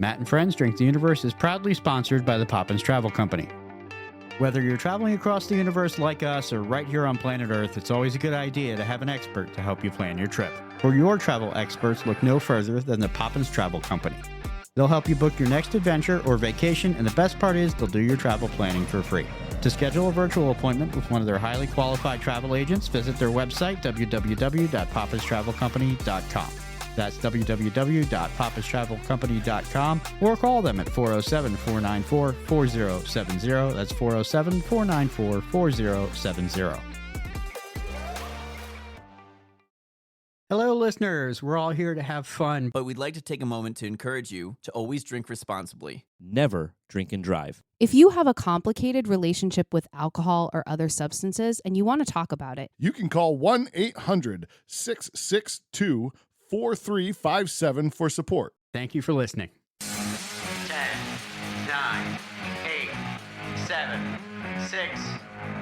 Matt and Friends Drink the Universe is proudly sponsored by the Poppins Travel Company. Whether you're traveling across the universe like us or right here on planet Earth, it's always a good idea to have an expert to help you plan your trip. For your travel experts, look no further than the Poppins Travel Company. They'll help you book your next adventure or vacation, and the best part is they'll do your travel planning for free. To schedule a virtual appointment with one of their highly qualified travel agents, visit their website, www.poppistravelcompany.com. That's www.poppistravelcompany.com, or call them at 407-494-4070. That's 407-494-4070. Hello, listeners. We're all here to have fun. But we'd like to take a moment to encourage you to always drink responsibly. Never drink and drive. If you have a complicated relationship with alcohol or other substances and you want to talk about it, you can call 1-800-662-4357 for support. Thank you for listening. 10, 9, 8, 7, 6,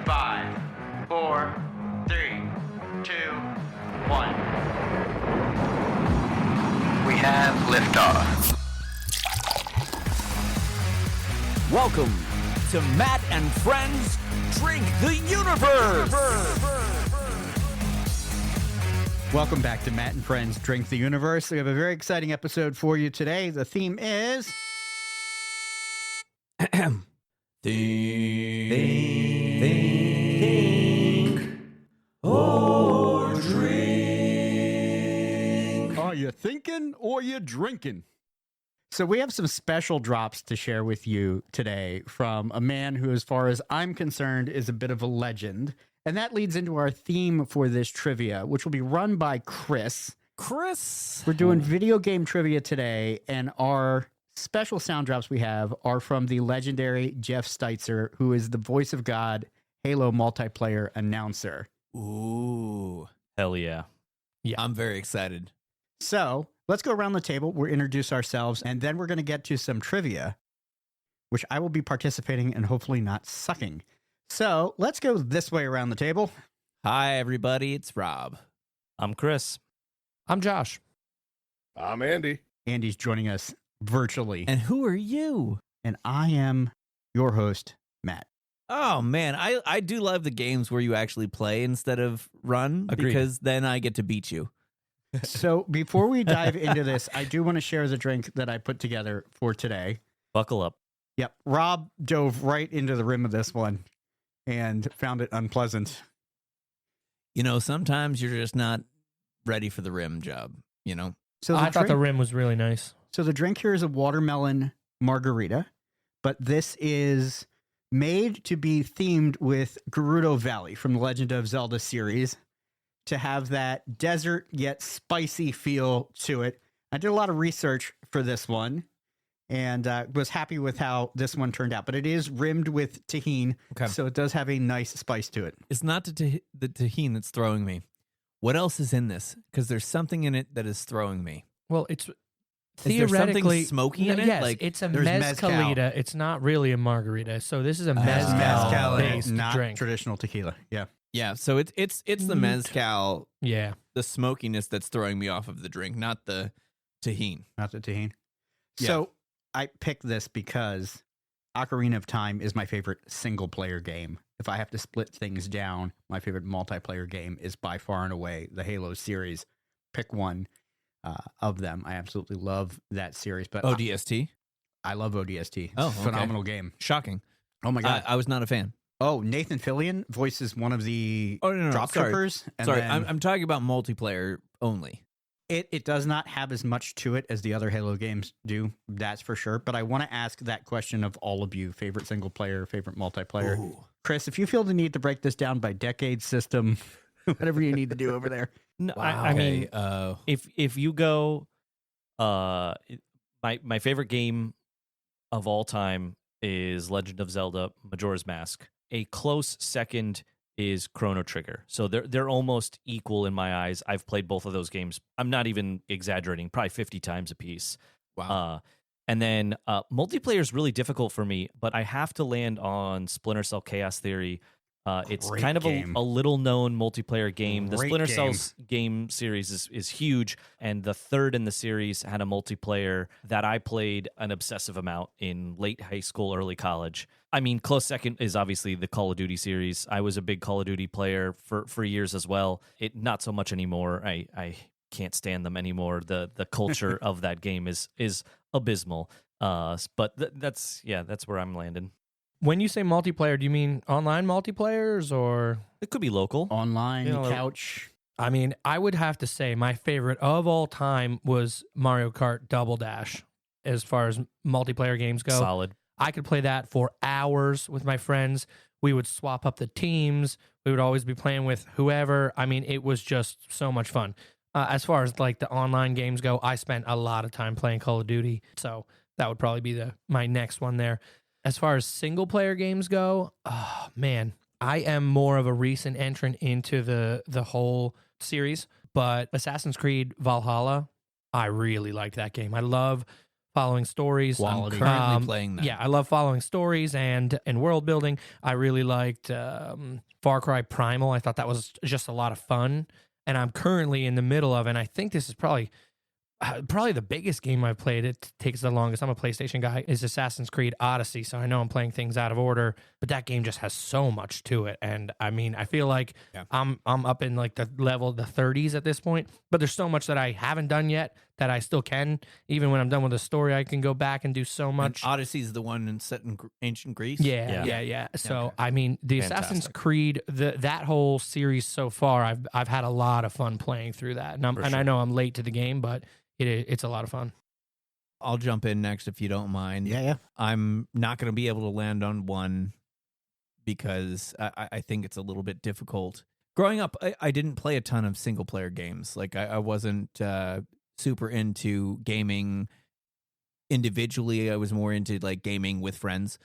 5, 4, 3, 2, 1. We have liftoff. Welcome to Matt and Friends Drink the Universe. Welcome back to Matt and Friends Drink the Universe. We have a very exciting episode for you today. The theme is... Think or drink. Are you thinking or you drinking? So we have some special drops to share with you today from a man who, as far as I'm concerned, is a bit of a legend. And that leads into our theme for this trivia, which will be run by Chris. We're doing video game trivia today, and our special sound drops we have are from the legendary Jeff Steitzer, who is the voice of God Halo multiplayer announcer. Ooh. Hell yeah. Yeah. I'm very excited. So let's go around the table. We'll introduce ourselves, and then we're going to get to some trivia, which I will be participating and hopefully not sucking. So let's go this way around the table. Hi, everybody. It's Rob. I'm Chris. I'm Josh. I'm Andy. Andy's joining us virtually. And who are you? And I am your host, Matt. Oh, man. I do love the games where you actually play instead of run. Agreed. Because then I get to beat you. So before we dive into this, I do want to share the drink that I put together for today. Buckle up. Yep. Rob dove right into the rim of this one and found it unpleasant. You know, sometimes you're just not ready for the rim job, you know? So I thought the rim was really nice. So the drink here is a watermelon margarita, but this is made to be themed with Gerudo Valley from the Legend of Zelda series, to have that desert yet spicy feel to it. I did a lot of research for this one and was happy with how this one turned out, but it is rimmed with tahini, Okay. so it does have a nice spice to it. It's not the tahini that's throwing me. What else is in this? Because there's something in it that is throwing me. Well, it's Is there theoretically something smoky in it? Yes, Like, it's a there's mezcalita. It's not really a margarita. So this is a Mezcal, mezcal-based not drink. traditional tequila. Yeah. Yeah, so it's the mezcal, Yeah. the smokiness that's throwing me off of the drink, not the tahini. Not the tahini. Yeah. So I picked this because Ocarina of Time is my favorite single player game. If I have to split things down, my favorite multiplayer game is by far and away the Halo series. Pick one of them. I absolutely love that series. But ODST? I love ODST. It's Oh, a okay. phenomenal game. Shocking. Oh my God. I was not a fan. Oh, Nathan Fillion voices one of the drop sorry. troopers. And Sorry, then I'm talking about multiplayer only. it does not have as much to it as the other Halo games do. That's for sure. But I want to ask that question of all of you: favorite single player, favorite multiplayer. Ooh. Chris, if you feel the need to break this down by decade, system, whatever you need to do over there. No, Wow. I mean, If you go, my favorite game of all time is Legend of Zelda Majora's Mask. A close second is Chrono Trigger. So they're almost equal in my eyes. I've played both of those games. I'm not even exaggerating, probably 50 times a piece. Wow. And then multiplayer is really difficult for me, but I have to land on Splinter Cell Chaos Theory. It's Great kind of game. a little known multiplayer game. The Great Splinter game. Cells game series is huge, and the third in the series had a multiplayer that I played an obsessive amount in late high school, early college. I mean, close second is obviously the Call of Duty series. I was a big Call of Duty player for years as well. Not so much anymore. I can't stand them anymore. The culture of that game is abysmal. But that's where I'm landing. When you say multiplayer, do you mean online multiplayers or? It could be local. Online, You know, couch. I mean, I would have to say my favorite of all time was Mario Kart Double Dash as far as multiplayer games go. Solid. I could play that for hours with my friends. We would swap up the teams. We would always be playing with whoever. I mean, it was just so much fun. As far as like the online games go, I spent a lot of time playing Call of Duty. So that would probably be my next one there. As far as single player games go, oh man, I am more of a recent entrant into the whole series. But Assassin's Creed Valhalla, I really liked that game. I love following stories. I'm currently playing that. Yeah, I love following stories and world building. I really liked Far Cry Primal. I thought that was just a lot of fun. And I'm currently in the middle of, and I think this is probably the biggest game I've played. It takes the longest. I'm a PlayStation guy. Is Assassin's Creed Odyssey, so I know I'm playing things out of order. But that game just has so much to it, and I mean, I feel like I'm up in like the level of the 30s at this point. But there's so much that I haven't done yet that I still can. Even when I'm done with the story, I can go back and do so much. Odyssey is the one set in ancient Greece. Yeah. So Okay. I mean, the Fantastic. Assassin's Creed, that whole series so far, I've had a lot of fun playing through that, and I sure. know I'm late to the game, but it's a lot of fun. I'll jump in next if you don't mind. Yeah. I'm not going to be able to land on one because I think it's a little bit difficult. Growing up, I didn't play a ton of single player games. Like I wasn't super into gaming individually. I was more into like gaming with friends.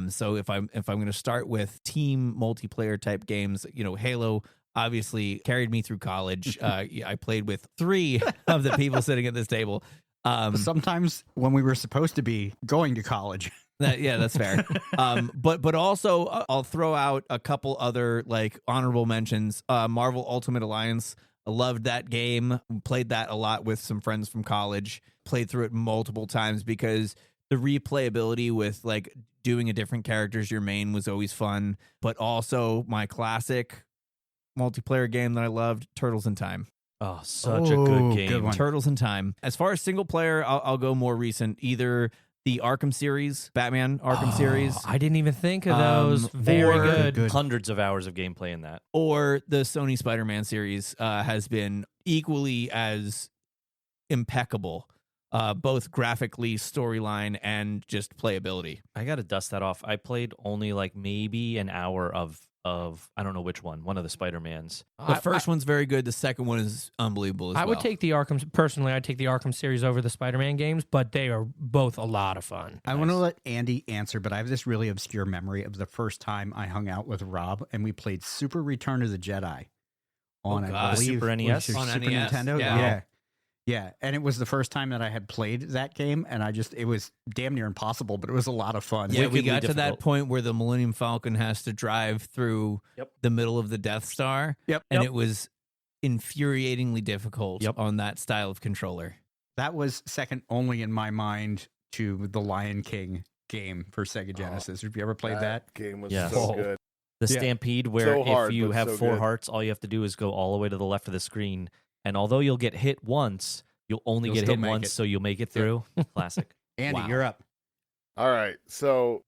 So if I'm going to start with team multiplayer type games, Halo obviously carried me through college. I played with 3 of the people sitting at this table. Sometimes when we were supposed to be going to college. That's fair. But also I'll throw out a couple other like honorable mentions. Marvel Ultimate Alliance. I loved that game. Played that a lot with some friends from college. Played through it multiple times because the replayability with like doing a different character as your main was always fun. But also my classic multiplayer game that I loved, Turtles in Time. Oh, such a good game. good one. Turtles in Time. As far as single player, I'll go more recent. Either the Arkham series, Batman Arkham series, I didn't even think of those. Very or- good. Hundreds of hours of gameplay in that. or the Sony Spider-Man series has been equally as impeccable, both graphically, storyline, and just playability. I got to dust that off. I played only like maybe an hour of I don't know which one of the Spider-Mans. The first one's very good. The second one is unbelievable as I well. would take the Arkham personally. I'd take the Arkham series over the Spider-Man games, but they are both a lot of fun. I want to let Andy answer, but I have this really obscure memory of the first time I hung out with Rob and we played Super Return of the Jedi on, Oh, I God. believe, Super was NES? your On Super NES, Nintendo. yeah. Yeah. And it was the first time that I had played that game, and it was damn near impossible, but it was a lot of fun. Yeah, we Wickedly got to that difficult. point where the Millennium Falcon has to drive through the middle of the Death Star. Yep. And it was infuriatingly difficult Yep. on that style of controller. That was second only in my mind to the Lion King game for Sega Genesis. Have you ever played that? game was Yes. so Oh. good. The Yeah. Stampede, where So hard, if you but have so 4 good. hearts, all you have to do is go all the way to the left of the screen. And although you'll get hit once, you'll only You'll get still hit make once, it. so you'll make it through. Classic. Andy, Wow. you're up. All right, so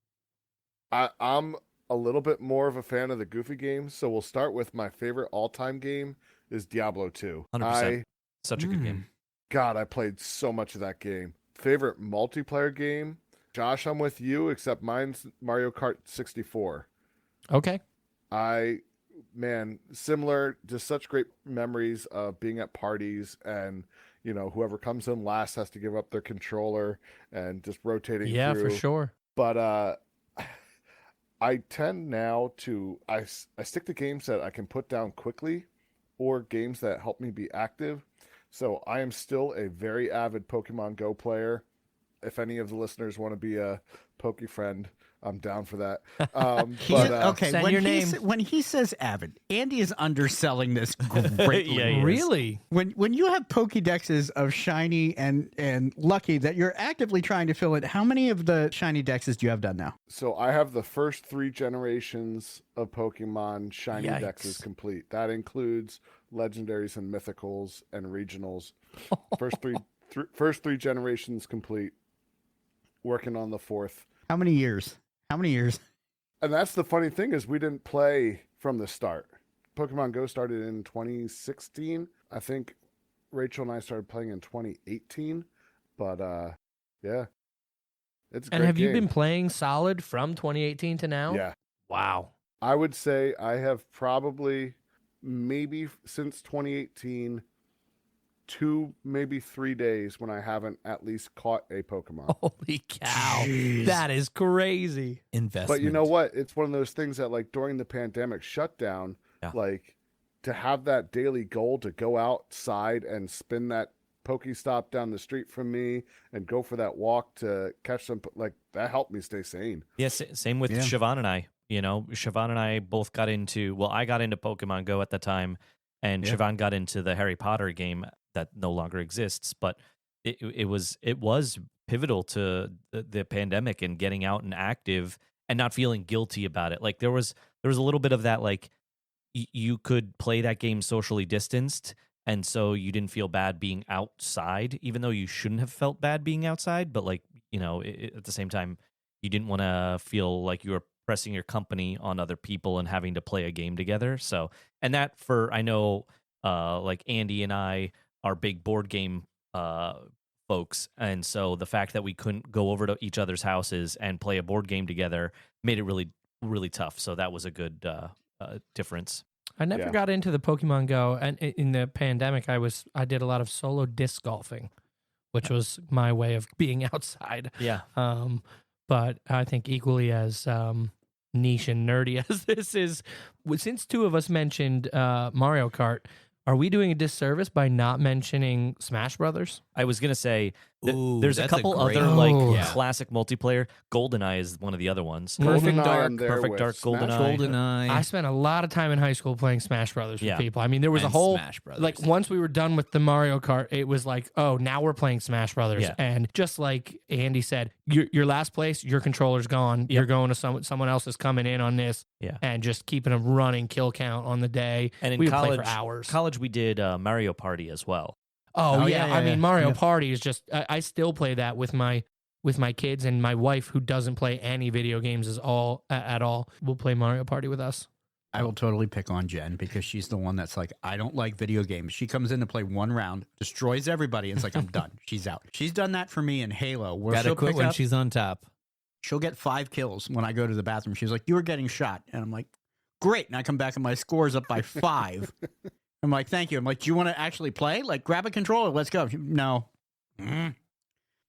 I'm a little bit more of a fan of the goofy games, so we'll start with my favorite all-time game is Diablo 2. 100%. Such a good game. God, I played so much of that game. Favorite multiplayer game? Josh, I'm with you, except mine's Mario Kart 64. Okay. Similar, just such great memories of being at parties and, whoever comes in last has to give up their controller and just rotating Yeah, through. for sure. But I tend now to, I stick to games that I can put down quickly or games that help me be active. So I am still a very avid Pokemon Go player. if any of the listeners want to be a Poke friend, I'm down for that. Okay, Send your name. When he says avid, Andy is underselling this greatly. Yeah, he is. Really? When you have Pokédexes of shiny and lucky that you're actively trying to fill it, how many of the shiny dexes do you have done now? So I have the first 3 generations of Pokemon shiny Yikes. dexes complete. That includes legendaries and mythicals and regionals. First three generations complete. Working on the 4th. How many years? And that's the funny thing is we didn't play from the start. Pokemon Go started in 2016. I think Rachel and I started playing in 2018. But yeah, it's a And great have you game. been playing solid from 2018 to now? Yeah, Wow. I would say I have probably maybe since 2018 2, maybe 3 days when I haven't at least caught a Pokemon. Holy cow. Jeez. That is crazy. Investment. But you know what? It's one of those things that, like, during the pandemic shutdown, Yeah. like, to have that daily goal to go outside and spin that Pokestop down the street from me and go for that walk to catch some, like, that helped me stay sane. Yes, same with Yeah. Siobhan and I. You know, Siobhan and I both got into, well, I got into Pokemon Go at the time, and Yeah. Siobhan got into the Harry Potter game that no longer exists. But it was pivotal to the pandemic and getting out and active and not feeling guilty about it. Like there was a little bit of that, like you could play that game socially distanced, and so you didn't feel bad being outside, even though you shouldn't have felt bad being outside. But like, you know, at the same time, you didn't want to feel like you were pressing your company on other people and having to play a game together. So, and that I know, like Andy and I are big board game folks, and so the fact that we couldn't go over to each other's houses and play a board game together made it really, really tough. So that was a good difference. I never Yeah. got into the Pokemon Go, and in the pandemic, I did a lot of solo disc golfing, which was my way of being outside. Yeah. But I think equally as niche and nerdy as this is, since 2 of us mentioned Mario Kart, are we doing a disservice by not mentioning Smash Brothers? I was gonna say Ooh, there's a that's a couple great- other Oh. like Yeah. classic multiplayer. GoldenEye is one of the other ones. Perfect GoldenEye, Dark, I'm there Perfect with. Dark, Smash GoldenEye. GoldenEye. I spent a lot of time in high school playing Smash Brothers with Yeah. people. I mean, there was a And whole Smash Brothers. like once we were done with the Mario Kart, it was like, oh, now we're playing Smash Brothers. Yeah. And just like Andy said, your last place, your controller's gone. Yep. You're going to someone else is coming in on this. Yeah. And just keeping a running kill count on the day. And in we would play college, for hours. college we did Mario Party as well. Oh, Oh, yeah. yeah, I yeah, mean, yeah. Mario Yeah. Party is just I still play that with my kids, and my wife, who doesn't play any video games at all, will play Mario Party with us. I will totally pick on Jen because she's the one that's like, I don't like video games. She comes in to play one round, destroys everybody, and it's like, I'm done. She's out. She's done that for me in Halo, where Gotta she'll quit pick when up, she's on top. she'll get 5 kills when I go to the bathroom. She's like, you were getting shot. And I'm like, great. And I come back and my score's up by 5. I'm like, thank you. I'm like, do you want to actually play? Like, grab a controller. Let's go. No. Mm,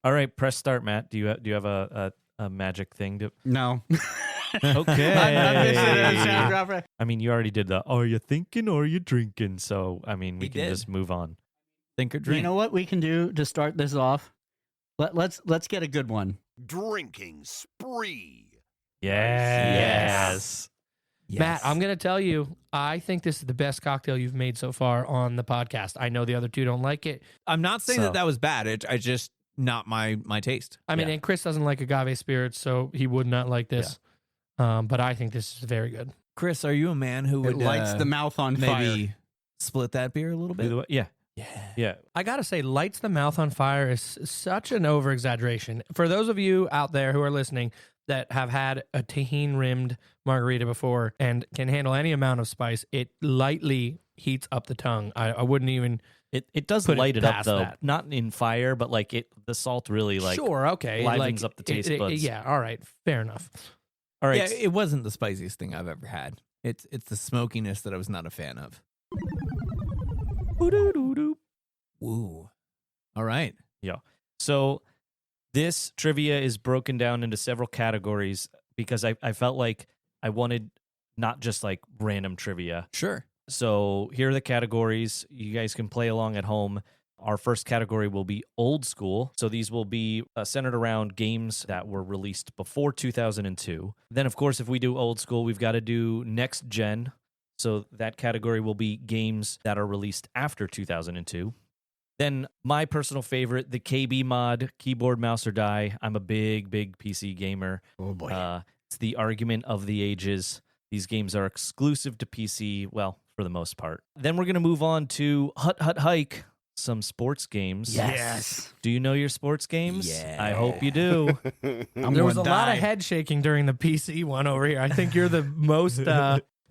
All right, press start, Matt. Do you have a magic thing to? no. Okay. I'm just sitting on sound drop right- I mean, you already did the. Are you thinking or are you drinking? So I mean, we He can did. just move on. Think or drink. You know what we can do to start this off? Let's get a good one. Drinking spree. Yes. Yes. Matt, I'm going to tell you, I think this is the best cocktail you've made so far on the podcast. I know the other 2 don't like it. I'm not saying So- that was bad. I just not my taste. I mean, Yeah. and Chris doesn't like agave spirits, so he would not like this. But I think this is very good. Chris, are you a man who It would lights the mouth on maybe fire. split that beer a little bit? Yeah. Yeah. Yeah. I got to say, lights the mouth on fire is such an over exaggeration. For those of you out there who are listening that have had a tahini rimmed margarita before and can handle any amount of spice, it lightly heats up the tongue. I wouldn't even. It does Put it light it up past though, that. not in fire, but like the salt really like. Sure, okay. livens up the taste buds. Yeah, all right. Fair enough. All right. Yeah, it wasn't the spiciest thing I've ever had. It's the smokiness that I was not a fan of. Woo. All right. So this trivia is broken down into several categories because I felt like I wanted not just like random trivia. Sure. So here are the categories. You guys can play along at home. Our first category will be old school. So these will be centered around games that were released before 2002. Then, of course, if we do old school, we've got to do next gen. So that category will be games that are released after 2002. Then my personal favorite, the KB mod, keyboard, mouse, or die. I'm a big PC gamer. Oh boy. It's the argument of the ages. These games are exclusive to PC, well, for the most part. Then we're going to move on to Hut Hut Hike, some sports games. Yes. Do you know your sports games? Yeah. I hope you do. There was a lot of head shaking during the PC one over here. I think you're the most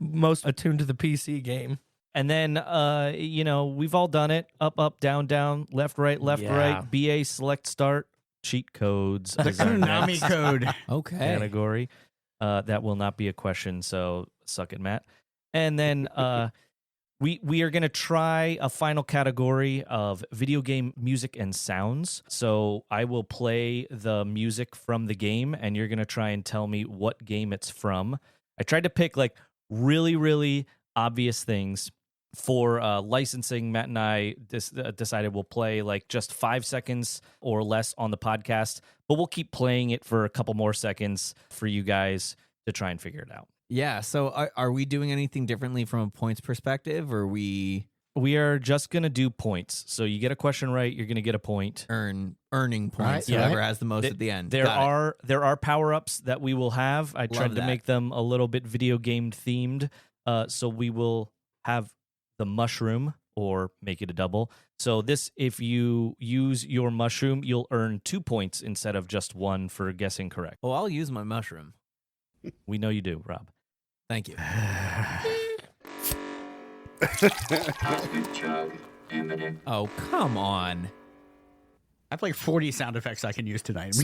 most attuned to the PC game. And then, we've all done it. Up, down, left, right, Yeah. BA, select, start, cheat codes. The is our Konami next code. Okay. category. That will not be a question, so suck it, Matt. And then we are going to try a final category of video game music and sounds. So I will play the music from the game, and you're going to try and tell me what game it's from. I tried to pick like really, really obvious things. For licensing, Matt and I decided we'll play like just 5 seconds or less on the podcast, but we'll keep playing it for a couple more seconds for you guys to try and figure it out. Yeah. So are we doing anything differently from a points perspective, or we We are just going to do points. So you get a question right, you're going to get a point. earning points? Right, Whoever right. has the most at the end. There Got it. are power-ups that we will have. I tried to that. make them a little bit video game themed. So we will have the mushroom, or make it a double. So this, if you use your mushroom, you'll earn 2 points instead of just 1 for guessing correct. Oh, I'll use my mushroom. We know you do, Rob. Thank you. Oh, come on. I have like 40 sound effects I can use tonight.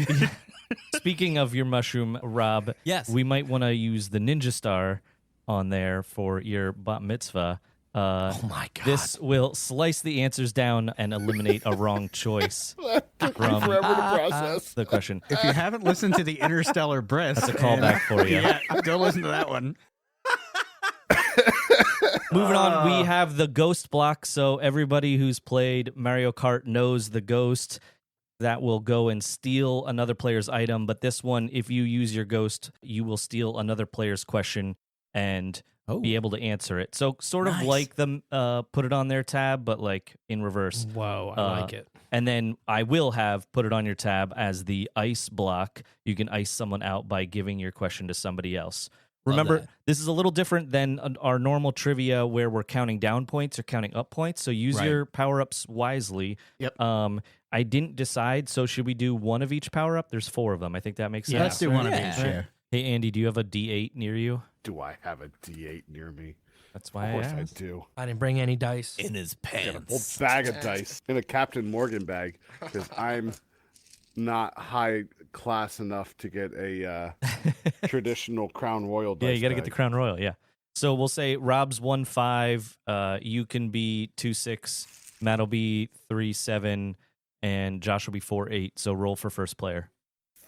Speaking of your mushroom, Rob, Yes. we might want to use the Ninja Star on there for your bat mitzvah. Oh my God. This will slice the answers down and eliminate a wrong choice Took me from forever to process. the question. If you haven't listened to the Interstellar Brisk, That's a callback for you. Yeah, go listen to that one. Moving on, we have the ghost block. So everybody who's played Mario Kart knows the ghost that will go and steal another player's item. But this one, if you use your ghost, you will steal another player's question and be able to answer it. So sort of Nice. like the put it on their tab, but like in reverse. Whoa, I like it. And then I will have put it on your tab as the ice block. You can ice someone out by giving your question to somebody else. Remember, that. this is a little different than our normal trivia where we're counting down points or counting up points. So use Right. your power-ups wisely. Yep. I didn't decide, so should we do one of each power-up? There's 4 of them. I think that makes sense. Let's do one of Yeah. each. Yeah. Hey, Andy, do you have a D8 near you? Do I have a D8 near me? That's Of why I course I asked. do. I didn't bring any dice. In his I got a whole pants. bag of dice in a Captain Morgan bag because I'm not high class enough to get a traditional Crown Royal dice. Yeah, you got to get bag. the Crown Royal, yeah. So we'll say Rob's 1-5, you can be 2-6, Matt'll be 3-7, and Josh will be 4-8. So roll for first player.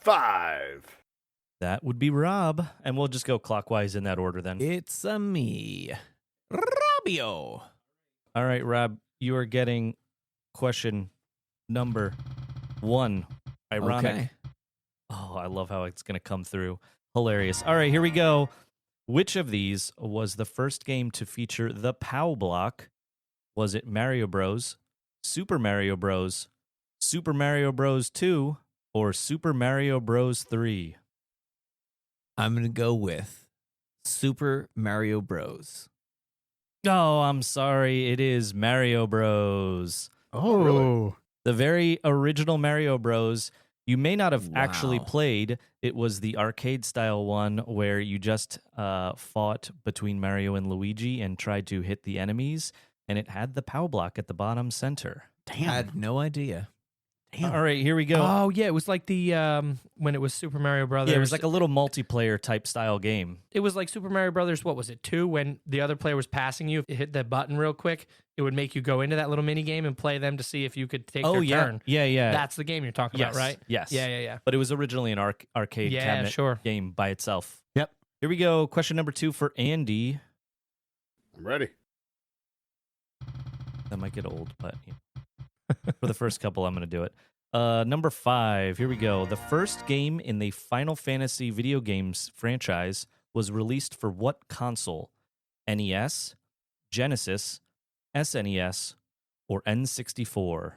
5. That would be Rob, and we'll just go clockwise in that order then. It's a me. Robbio. All right, Rob, you are getting question number 1. Ironic. Okay. Oh, I love how it's going to come through. Hilarious. All right, here we go. Which of these was the first game to feature the POW block? Was it Mario Bros, Super Mario Bros, Super Mario Bros 2, or Super Mario Bros 3? I'm going to go with Super Mario Bros. Oh, I'm sorry. It is Mario Bros. Oh, Really? The very original Mario Bros. You may not have actually Wow. played. It was the arcade style one where you just fought between Mario and Luigi and tried to hit the enemies, and it had the POW block at the bottom center. damn. Had no idea. All right, here we go. Oh yeah, it was like the when it was Super Mario Brothers. Yeah, it was like a little multiplayer type style game. it was like Super Mario Brothers. What was it? 2? When the other player was passing you, if you hit the button real quick, it would make you go into that little mini game and play them to see if you could take their turn. Yeah. That's the game you're talking yes, about, right? Yes. Yeah. But it was originally an arcade Yeah, cabinet sure. game by itself. Yep. Here we go. Question number 2 for Andy. I'm ready. That might get old, but yeah. For the first couple, I'm going to do it. Number 5, here we go. The first game in the Final Fantasy video games franchise was released for what console? NES, Genesis, SNES, or N64?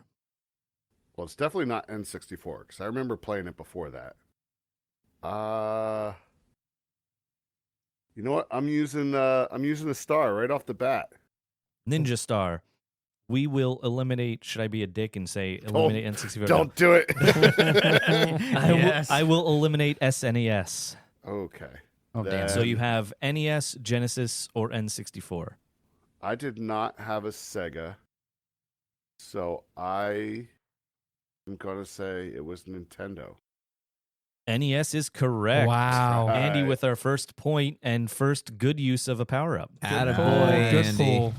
Well, it's definitely not N64 because I remember playing it before that. You know what? I'm using a star right off the bat. Ninja Star. We will eliminate. Should I be a dick and say eliminate N64? Don't do it. I will eliminate SNES. Okay. Oh, damn. So you have NES, Genesis, or N64. I did not have a Sega, so I am gonna say it was Nintendo. NES is correct. Wow. Andy with our first point and first good use of a power-up. Attaboy, Good Andy. pull.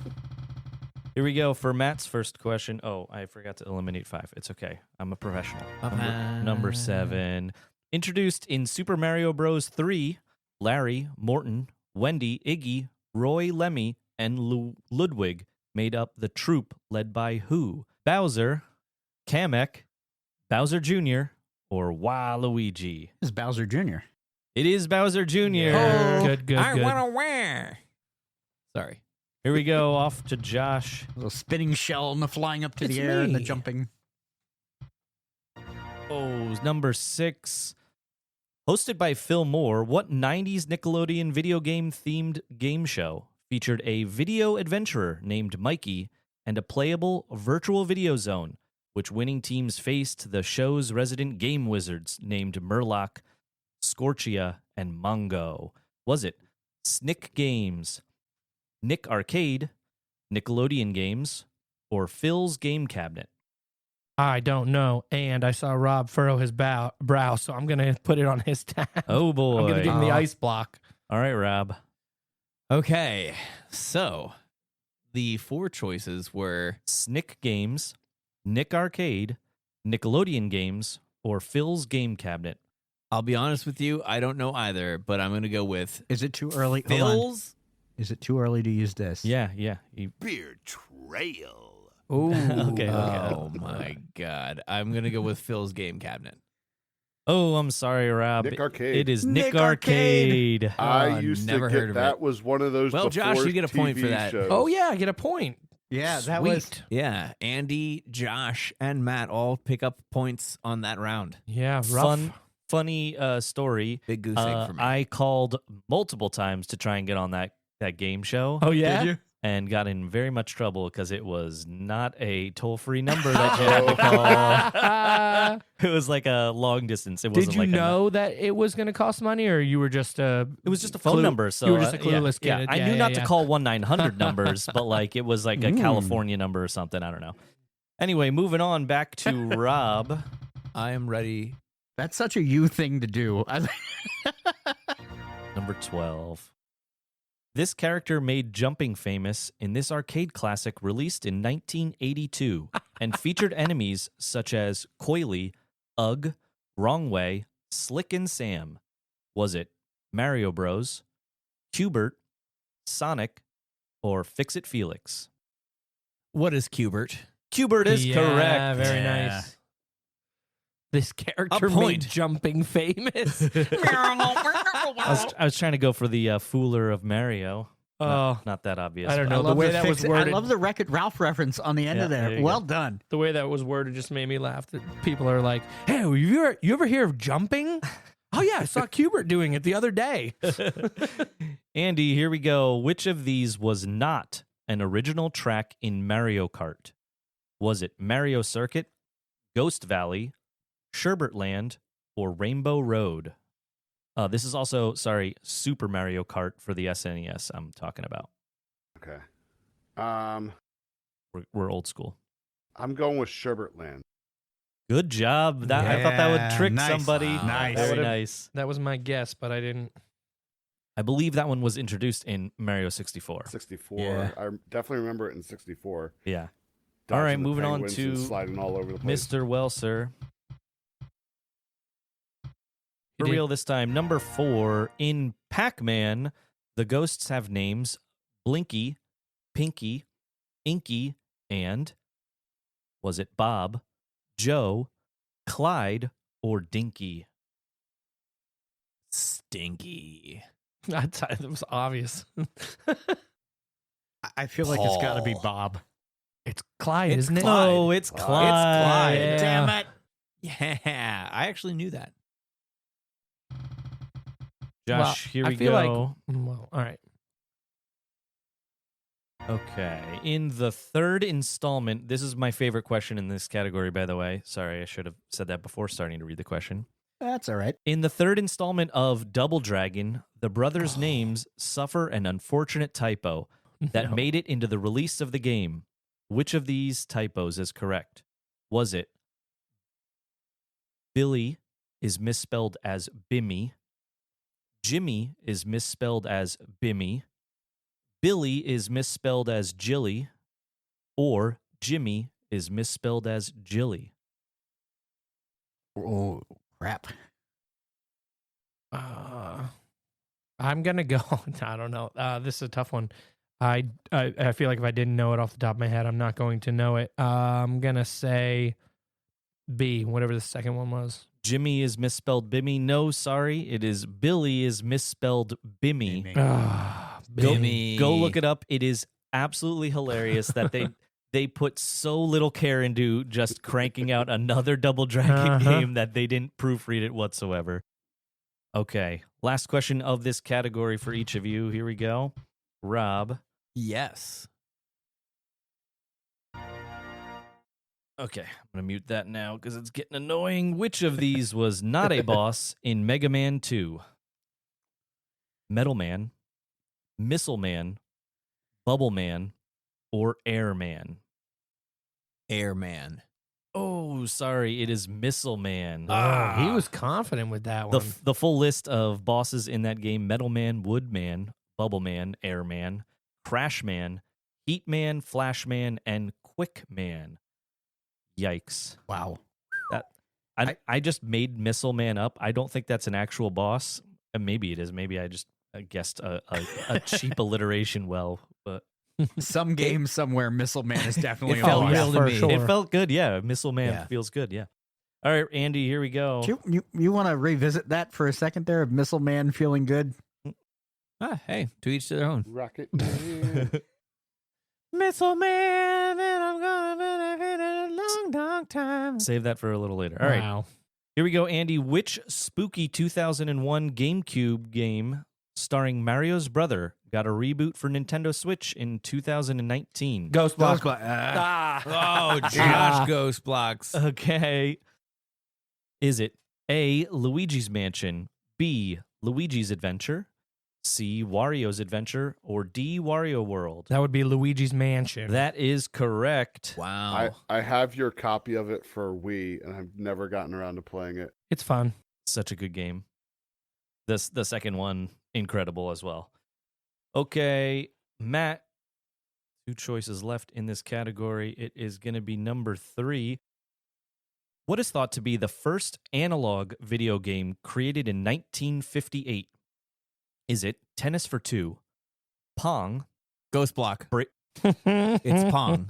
Here we go for Matt's first question. Oh, I forgot to eliminate 5. It's okay. I'm a professional. Number 7. Introduced in Super Mario Bros. 3, Larry, Morton, Wendy, Iggy, Roy, Lemmy, and Ludwig made up the troupe led by who? Bowser, Kamek, Bowser Jr., or Waluigi? This is Bowser Jr. It is Bowser Jr. Good, good, I good. want to wear. Sorry. Here we go, off to Josh. A little spinning shell and the flying up to It's the air and the me. jumping. Oh, number 6. Hosted by Phil Moore, what 90s Nickelodeon video game themed game show featured a video adventurer named Mikey and a playable virtual video zone, which winning teams faced the show's resident game wizards named Murloc, Scorchia, and Mongo? Was it Snick Games, Nick Arcade, Nickelodeon Games, or Phil's Game Cabinet? I don't know. And I saw Rob furrow his brow, so I'm going to put it on his tab. Oh, boy. I'm going to give him the ice block. All right, Rob. Okay, so the 4 choices were Snick Games, Nick Arcade, Nickelodeon Games, or Phil's Game Cabinet. I'll be honest with you, I don't know either, but I'm going to go with Is it too early? Hold on. Phil's. Is it too early to use this? Yeah. Betrayal. Ooh. Okay. Oh my God. I'm going to go with Phil's Game Cabinet. Oh, I'm sorry, Rob. Nick Arcade. It is Nick Nick Arcade. Arcade. I Oh, used to never get heard of that it. was one of those. Well, Josh, before you get a point for TV that. shows. Oh, yeah, I get a point. Yeah, that was. Sweet. Yeah, Andy, Josh, and Matt all pick up points on that round. Yeah, rough. Funny story. Big goose egg for me. I called multiple times to try and get on that game show. Oh, yeah? Did you? And got in very much trouble because it was not a toll-free number that you had to call. It was like a long distance. It wasn't Did you like know that it was going to cost money, or you were just it was just a phone number. So you were just a yeah, clueless yeah. kid. I Yeah, knew yeah, not to yeah. call 1-900 numbers, but like it was like a California number or something. I don't know. Anyway, moving on back to Rob. I am ready. That's such a you thing to do. Number 12. This character made jumping famous in this arcade classic released in 1982 and featured enemies such as Coily, Ugg, Wrong Way, Slick and Sam. Was it Mario Bros, Cubert, Sonic, or Fix-It Felix? What is Cubert? Cubert is Yeah, correct. Very nice. This character A made point. jumping famous. I was trying to go for the Fooler of Mario. Oh, Not that obvious. I don't but- know. The way that was I worded. love the Wreck-It Ralph reference on the end Yeah, of there there. you Well go. done. The way that was worded just made me laugh. That people are like, "Hey, you ever hear of jumping?" Oh yeah, I saw Cubert doing it the other day. Andy, here we go. Which of these was not an original track in Mario Kart? Was it Mario Circuit, Ghost Valley, Sherbert Land, or Rainbow Road? This is also, Super Mario Kart for the SNES I'm talking about. Okay. We're old school. I'm going with Sherbert Land. Good job. I thought that would Yeah, trick nice. somebody. Wow. Nice. Very would've- nice. That was my guess, but I didn't. I believe that one was introduced in Mario 64. 64. Yeah. I definitely remember it in 64. Yeah. Dodging All right, the moving on penguins to and sliding all over the place. Mr. Welser. For did. real this time. Number 4. In Pac-Man, the ghosts have names Blinky, Pinky, Inky, and Was it Bob, Joe, Clyde, or Dinky? Stinky. It was obvious. I feel like it's got to be Paul. Bob. It's Clyde, It's isn't it? Clyde. Oh, it's Clyde. Clyde. Yeah. Damn it. Yeah, I actually knew that. Josh, Well, here I we feel go. Well, all right. Okay. In the third installment, this is my favorite question in this category, by the way. Sorry, I should have said that before starting to read the question. That's all right. In the third installment of Double Dragon, the brothers' names suffer an unfortunate typo that No. made it into the release of the game. Which of these typos is correct? Was it Billy is misspelled as Bimmy, Jimmy is misspelled as Bimmy, Billy is misspelled as Jilly, or Jimmy is misspelled as Jilly? Oh, crap. I'm gonna go. I don't know. This is a tough one. I feel like if I didn't know it off the top of my head, I'm not going to know it. I'm gonna say B, whatever the second one was. Jimmy is misspelled Bimmy. No, sorry. It is Billy is misspelled Bimmy. Bimmy. Go, Bimmy. go look it up. It is absolutely hilarious that they put so little care into just cranking out another Double Dragon game that they didn't proofread it whatsoever. Okay, last question of this category for each of you. Here we go. Rob. Yes. Okay, I'm going to mute that now because it's getting annoying. Which of these was not a boss in Mega Man 2? Metal Man, Missile Man, Bubble Man, or Air Man? Airman. Oh, sorry, it is Missile Man. Oh, he was confident with that one. The full list of bosses in that game: Metal Man, Wood Man, Bubble Man, Air Man, Crash Man, Heat Man, Flash Man, and Quick Man. Yikes. Wow. I just made Missile Man up. I don't think that's an actual boss. Maybe it is. Maybe I just guessed a cheap alliteration well, but Some game somewhere, Missile Man is definitely It a felt boss. real to for me. sure. it felt good. Yeah, Missile Man Yeah. feels good. Yeah. All right, Andy, here we go. You want to revisit that for a second there of Missile Man feeling good? Hey, to each to their own. Rocket Man. Missile Man, and I'm gonna benefit a long, long time. Save that for a little later. All right. Wow. Here we go, Andy. Which spooky 2001 GameCube game starring Mario's brother got a reboot for Nintendo Switch in 2019? Ghost Block. Oh, Josh Ghost Blocks. Okay. Is it A, Luigi's Mansion, B, Luigi's Adventure, C, Wario's Adventure, or D, Wario World? That would be Luigi's Mansion. That is correct. Wow. I have your copy of it for Wii, and I've never gotten around to playing it. It's fun. Such a good game. The second one, incredible as well. Okay, Matt, 2 choices left in this category. It is going to be number 3. What is thought to be the first analog video game created in 1958? Is it Tennis for Two, Pong? Ghost Block. It's It's Pong.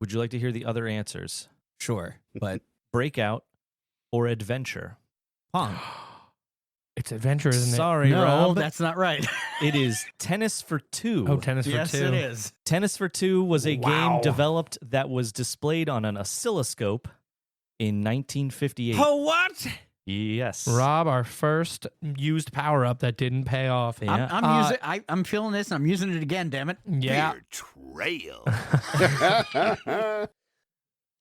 Would you like to hear the other answers? Sure, but Breakout or Adventure? Pong. It's Adventure, isn't it? Sorry, No, Rob. that's not right. It is Tennis for Two. Oh, Tennis yes, for Two. it is. Tennis for Two was a Wow. game developed that was displayed on an oscilloscope in 1958. what? Yes. Rob, our first used power up that didn't pay off. Yeah. I'm feeling this and I'm using it again, damn it. Yeah. Betrayal.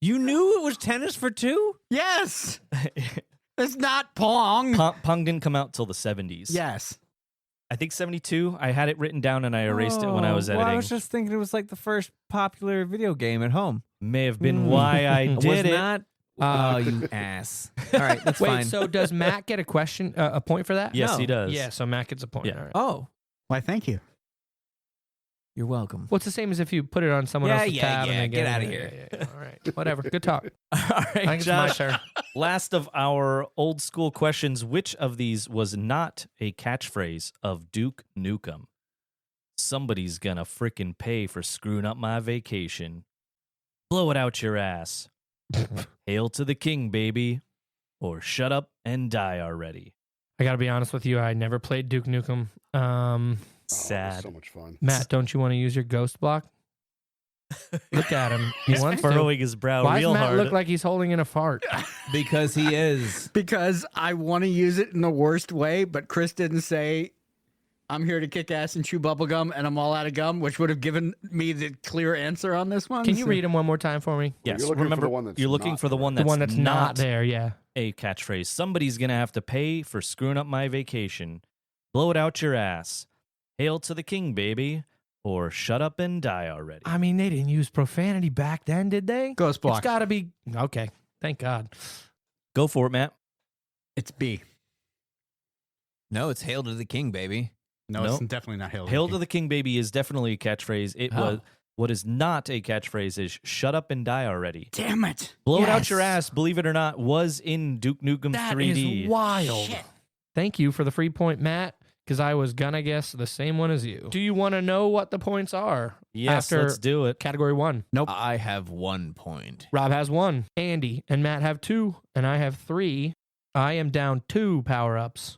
You knew it was Tennis for Two? Yes. It's not Pong. Pong didn't come out till the 70s. Yes. I think 72. I had it written down and I erased it when I was editing. Well, I was just thinking it was like the first popular video game at home. May have been why I Was did it. not. Oh, you ass. All right, that's Wait, fine. so does Matt get a question, a point for that? Yes, No. he does. Yeah, so Matt gets a point. Yeah. All right. Oh, Why, thank you. you're welcome. Well, it's the same as if you put it on someone Yeah, else's yeah, tab yeah, and they get it. outta Yeah, here. yeah, yeah. All right. Whatever. Good talk. All I right, think it's my Josh. turn. Last of our old school questions. Which of these was not a catchphrase of Duke Nukem? Somebody's gonna frickin' pay for screwing up my vacation. Blow it out your ass. Hail to the king, baby. Or shut up and die already. I got to be honest with you. I never played Duke Nukem. Oh, Sad. so much fun. Matt, don't you want to use your ghost block? Look at him. He He's wants to. furrowing his brow Why real does Matt hard. look like he's holding in a fart? Because he is. Because I want to use it in the worst way, but Chris didn't say, I'm here to kick ass and chew bubblegum, and I'm all out of gum, which would have given me the clear answer on this one. Can you So- read him one more time for me? Yes, You're looking for remember, the one that's you're looking not for the there. one The that's, one that's not there, yeah. a catchphrase. Somebody's going to have to pay for screwing up my vacation. Blow it out your ass. Hail to the king, baby. Or shut up and die already. I mean, they didn't use profanity back then, did they? Ghost block. It's got to be. Okay. Thank God. Go for it, Matt. It's B. No, it's hail to the king, baby. No, Nope. it's definitely not Hail Hail to the king, baby is definitely a catchphrase. It Oh. was. What is not a catchphrase is shut up and die already. Damn it. Blow it out your Yes. ass, believe it or not, was in Duke Nukem That 3D. is wild. Thank you for the free point, Matt, because I was going to guess the same one as you. Do you want to know what the points are? Yes, after let's do it. category 1. Nope. I have 1 point. Rob has 1. Andy and Matt have 2, and I have 3. I am down 2 power-ups.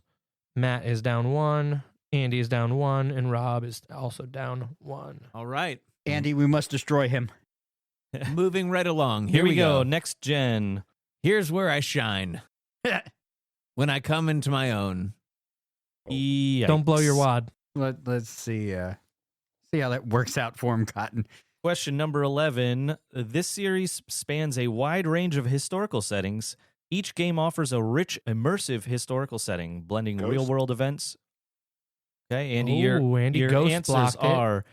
Matt is down 1. Andy is down 1, and Rob is also down 1. All right. Andy, we must destroy him. Moving right along. Here we go. Next gen. Here's where I shine. When I come into my own. Yikes. Don't blow your wad. Let's see. See how that works out for him, Cotton. Question number 11. This series spans a wide range of historical settings. Each game offers a rich, immersive historical setting, blending Ghost. real-world events. Okay, Andy, Ooh, Andy your ghost answers blocked it. are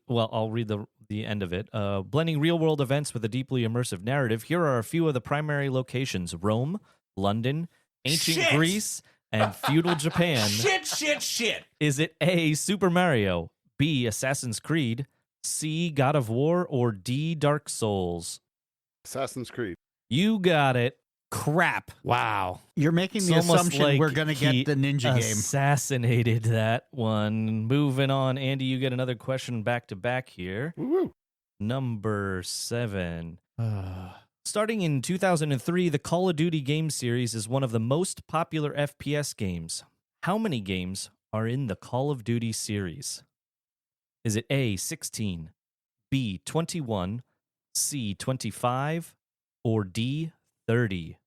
well, I'll read the end of it. Blending real-world events with a deeply immersive narrative. Here are a few of the primary locations: Rome, London, ancient Shit! Greece, and feudal Japan. Shit. Is it A, Super Mario, B, Assassin's Creed, C, God of War, or D, Dark Souls? Assassin's Creed. You got it. Crap. Wow. You're making the It's almost assumption like we're going to he get the ninja game. Assassinated that one. Moving on, Andy, you get another question back to back here. Woo-woo. Number 7. Starting in 2003, the Call of Duty game series is one of the most popular FPS games. How many games are in the Call of Duty series? Is it A, 16, B, 21, C, 25, or D, 30?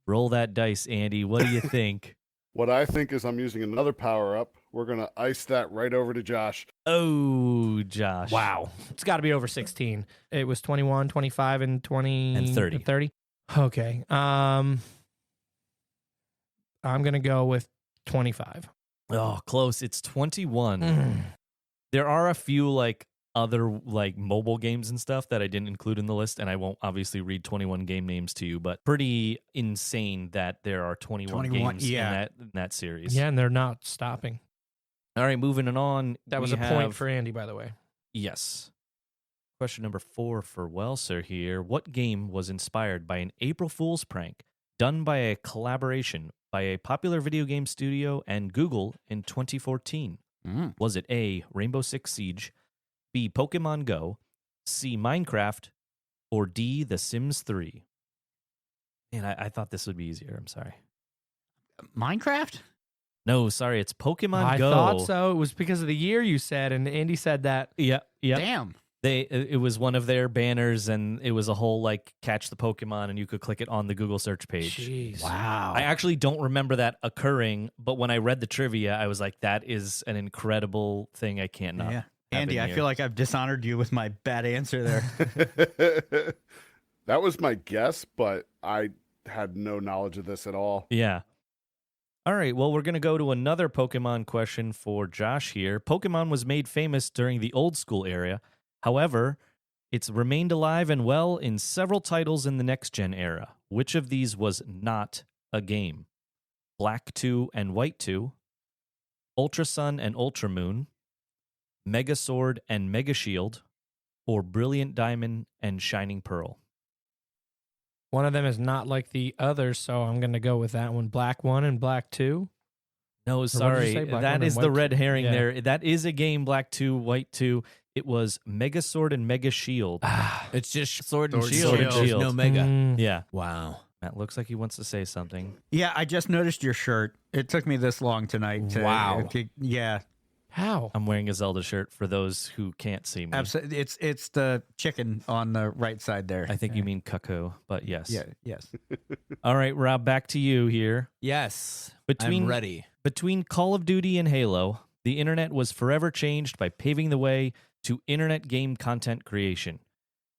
Roll that dice, Andy. What do you think? What I think is I'm using another power up. We're going to ice that right over to Josh. Oh, Josh. Wow. It's got to be over 16. It was 21, 25, and 20. And 30. 30. Okay. I'm going to go with 25. Oh, close. It's 21. There are a few other mobile games and stuff that I didn't include in the list, and I won't obviously read 21 game names to you, but pretty insane that there are 21 games yeah. in that series. Yeah, and they're not stopping. All right, moving on. That was we a point have- for Andy, by the way. Yes. Question number 4 for Welser here. What game was inspired by an April Fool's prank done by a collaboration by a popular video game studio and Google in 2014? Was it A, Rainbow Six Siege, B, Pokemon Go, C, Minecraft, or D, The Sims 3? Man, I thought this would be easier. I'm sorry. Minecraft? No, sorry. It's Pokemon I Go. thought so. It was because of the year you said, and Andy said that. Yeah. Damn. It was one of their banners, and it was a whole catch the Pokemon, and you could click it on the Google search page. Jeez. Wow. I actually don't remember that occurring, but when I read the trivia, I was like, that is an incredible thing. I can't not. Yeah. have Andy, in I here. feel like I've dishonored you with my bad answer there. That was my guess, but I had no knowledge of this at all. Yeah. All right, well, we're going to go to another Pokemon question for Josh here. Pokemon was made famous during the old school era. However, it's remained alive and well in several titles in the next-gen era. Which of these was not a game? Black 2 and White 2, Ultra Sun and Ultra Moon, Mega Sword and Mega Shield, or Brilliant Diamond and Shining Pearl? One of them is not like the other, so I'm going to go with that one. Black 1 and Black 2. No, did you sorry. say? Black That one is and the white red two? herring Yeah. there. That is a game, Black 2, White 2. It was Mega Sword and Mega Shield. It's just sword and Sword shield. and There's shield. no mega. Mm. Yeah. Wow. Matt looks like he wants to say something. Yeah, I just noticed your shirt. It took me this long tonight to Wow. Yeah. How? I'm wearing a Zelda shirt for those who can't see me. Absolutely. It's the chicken on the right side there. I think you mean cuckoo, but yes. Yeah, yes. All right, Rob, back to you here. Yes. Between I'm ready. Between Call of Duty and Halo, the internet was forever changed by paving the way to internet game content creation.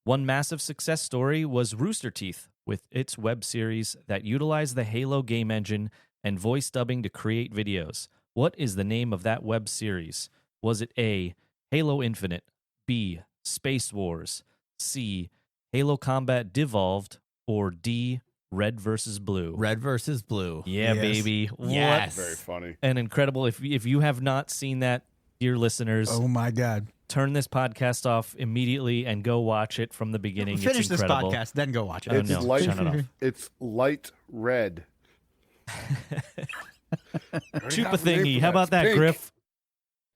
One massive success story was Rooster Teeth, with its web series that utilized the Halo game engine and voice dubbing to create videos. What is the name of that web series? Was it A, Halo Infinite, B, Space Wars, C, Halo Combat Devolved, or D, Red versus Blue? Red versus blue. Yeah, Yes. baby. Yes. Very funny. An incredible. If you have not seen that, dear listeners, Oh my God. turn this podcast off immediately and go watch it from the beginning. Finish It's this incredible. podcast, then go watch it. Oh, It's no, light. shut it off. It's light red. Chupa thingy. How about that, Griff?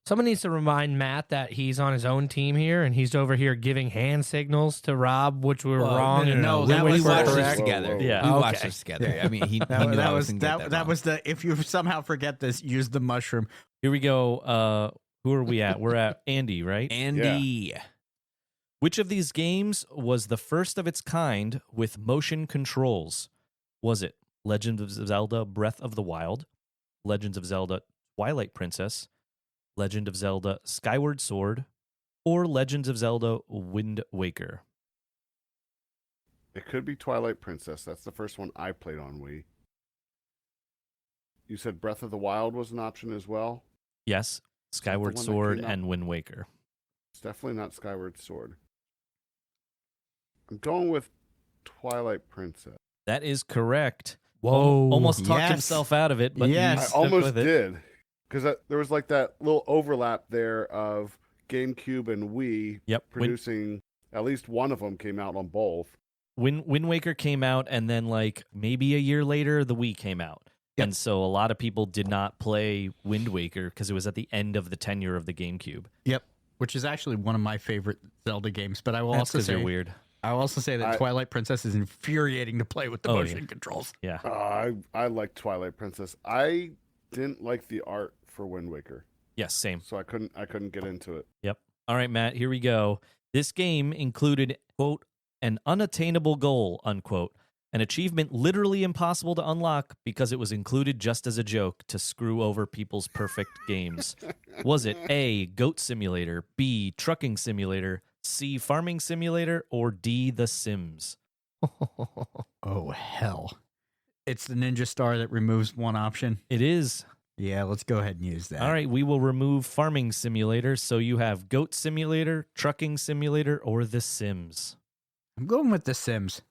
Someone needs to remind Matt that he's on his own team here, and he's over here giving hand signals to Rob, which were Well, wrong. no, and that we was watched correct. this together. Whoa, whoa. We Yeah. watched Okay. this together. I mean, he That, knew I that was wasn't gonna get that wrong. was the if you somehow forget this, use the mushroom. Here we go. Who are we at? We're at Andy, right? Andy. Which of these games was the first of its kind with motion controls? Was it Legend of Zelda Breath of the Wild, Legends of Zelda Twilight Princess, Legend of Zelda Skyward Sword, or Legends of Zelda Wind Waker? It could be Twilight Princess. That's the first one I played on Wii. You said Breath of the Wild was an option as well. Yes, Skyward one that Sword came out? and Wind Waker. It's definitely not Skyward Sword. I'm going with Twilight Princess. That is correct. Whoa. Almost talked yes. himself out of it, but Yes. you I stuck almost with it. did. Because there was like that little overlap there of GameCube and Wii Yep. producing, at least one of them came out on both. Wind Waker came out, and then like maybe a year later, the Wii came out. Yep. And so a lot of people did not play Wind Waker because it was at the end of the tenure of the GameCube. Yep. Which is actually one of my favorite Zelda games. But I will That's also because say they're weird. I will also say that I- Twilight Princess is infuriating to play with the Oh, motion yeah. controls. Yeah. I like Twilight Princess. I didn't like the art for Wind Waker, Yes, same. so I couldn't get into it. Yep. All right, Matt, here we go. This game included, quote, an unattainable goal, unquote, an achievement literally impossible to unlock because it was included just as a joke to screw over people's perfect games. Was it A, Goat Simulator, B, Trucking Simulator, C, Farming Simulator, or D, The Sims? Oh hell. It's the Ninja Star that removes one option. It is. Yeah, let's go ahead and use that. All right, we will remove Farming Simulator, so you have Goat Simulator, Trucking Simulator, or The Sims. I'm going with The Sims.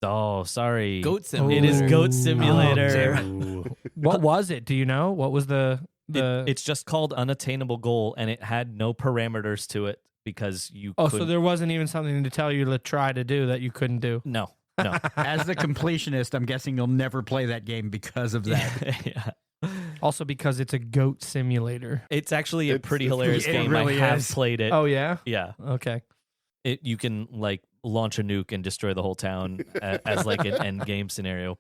Oh, sorry. Goat It Simulator. is Goat Oh, Simulator. damn What was it? Do you know? What was the It's just called unattainable goal, and it had no parameters to it because you. Oh, couldn't... so there wasn't even something to tell you to try to do that you couldn't do. No, no. As the completionist, I'm guessing you'll never play that game because of that. Yeah. Also because it's a goat simulator. It's actually a It's- pretty it's- hilarious it game. really I have is. played it. Oh yeah. Yeah, Okay. you can like launch a nuke and destroy the whole town as like an end game scenario.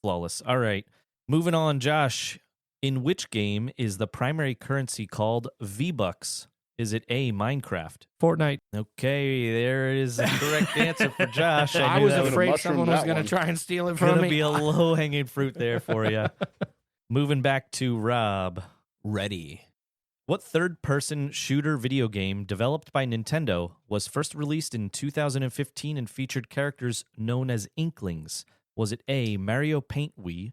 Flawless. All right, moving on. Josh, in which game is the primary currency called V-Bucks? Is it A, Minecraft? Fortnite. Okay, there is a correct answer for Josh. I knew was that would afraid mushroom someone was that going to one. try and steal it from gonna me. be a low hanging fruit there for you. Moving back to Rob. Ready. What third-person shooter video game developed by Nintendo was first released in 2015 and featured characters known as Inklings? Was it A, Mario Paint Wii,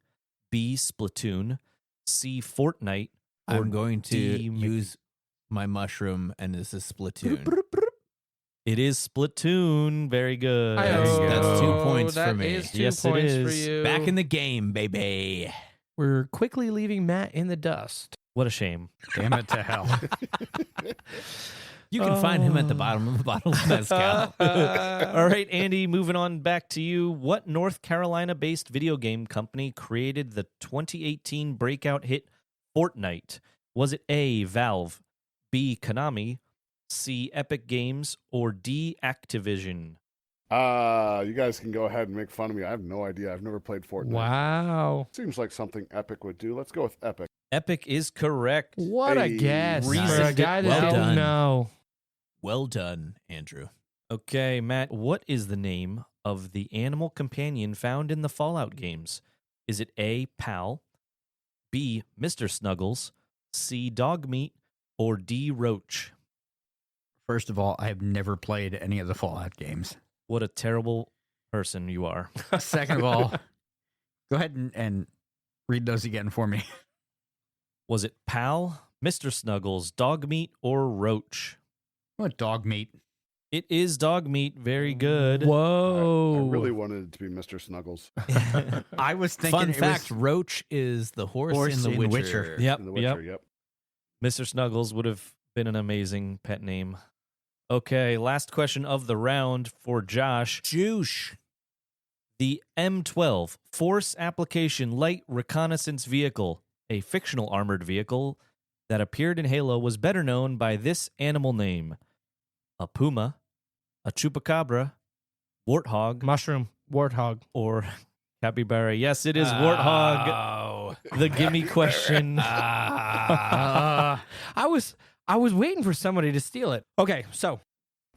B, Splatoon, C, Fortnite, or I'm going to D, use my mushroom, and this is Splatoon. It is Splatoon. Very good. That's 2 points That for me. is 2 Yes, it points for is. you. Back in the game, baby. We're quickly leaving Matt in the dust. What a shame. Damn it to hell. You can find him at the bottom of the bottle of mezcal. All right, Andy, moving on back to you. What North Carolina-based video game company created the 2018 breakout hit Fortnite? Was it A, Valve, B, Konami, C. Epic Games, or D. Activision? You guys can go ahead and make fun of me. I have no idea. I've never played Fortnite. Wow. Seems like something Epic would do. Let's go with Epic. Epic is correct. What a Hey, guess for a reasoned guy it that well didn't done. know. Well done, Andrew. Okay, Matt, what is the name of the animal companion found in the Fallout games? Is it A. Pal, B. Mr. Snuggles, C. Dogmeat, or D. Roach? First of all, I have never played any of the Fallout games. What a terrible person you are. Second of all, go ahead and read those again for me. Was it Pal, Mr. Snuggles, Dogmeat, or Roach? What dog meat? It is Dogmeat. Very good. Whoa. I really wanted it to be Mr. Snuggles. I was thinking Fun it fact, was Roach is the horse, Horse in The in Witcher. Witcher. Yep, In The yep. Witcher, yep. Mr. Snuggles would have been an amazing pet name. Okay, last question of the round for Josh. Joosh. The M12 Force Application Light Reconnaissance Vehicle, a fictional armored vehicle that appeared in Halo, was better known by this animal name: a puma, a chupacabra, warthog, Mushroom. Warthog. or capybara. Yes, it is warthog. Oh. The gimme question. I was waiting for somebody to steal it. Okay, so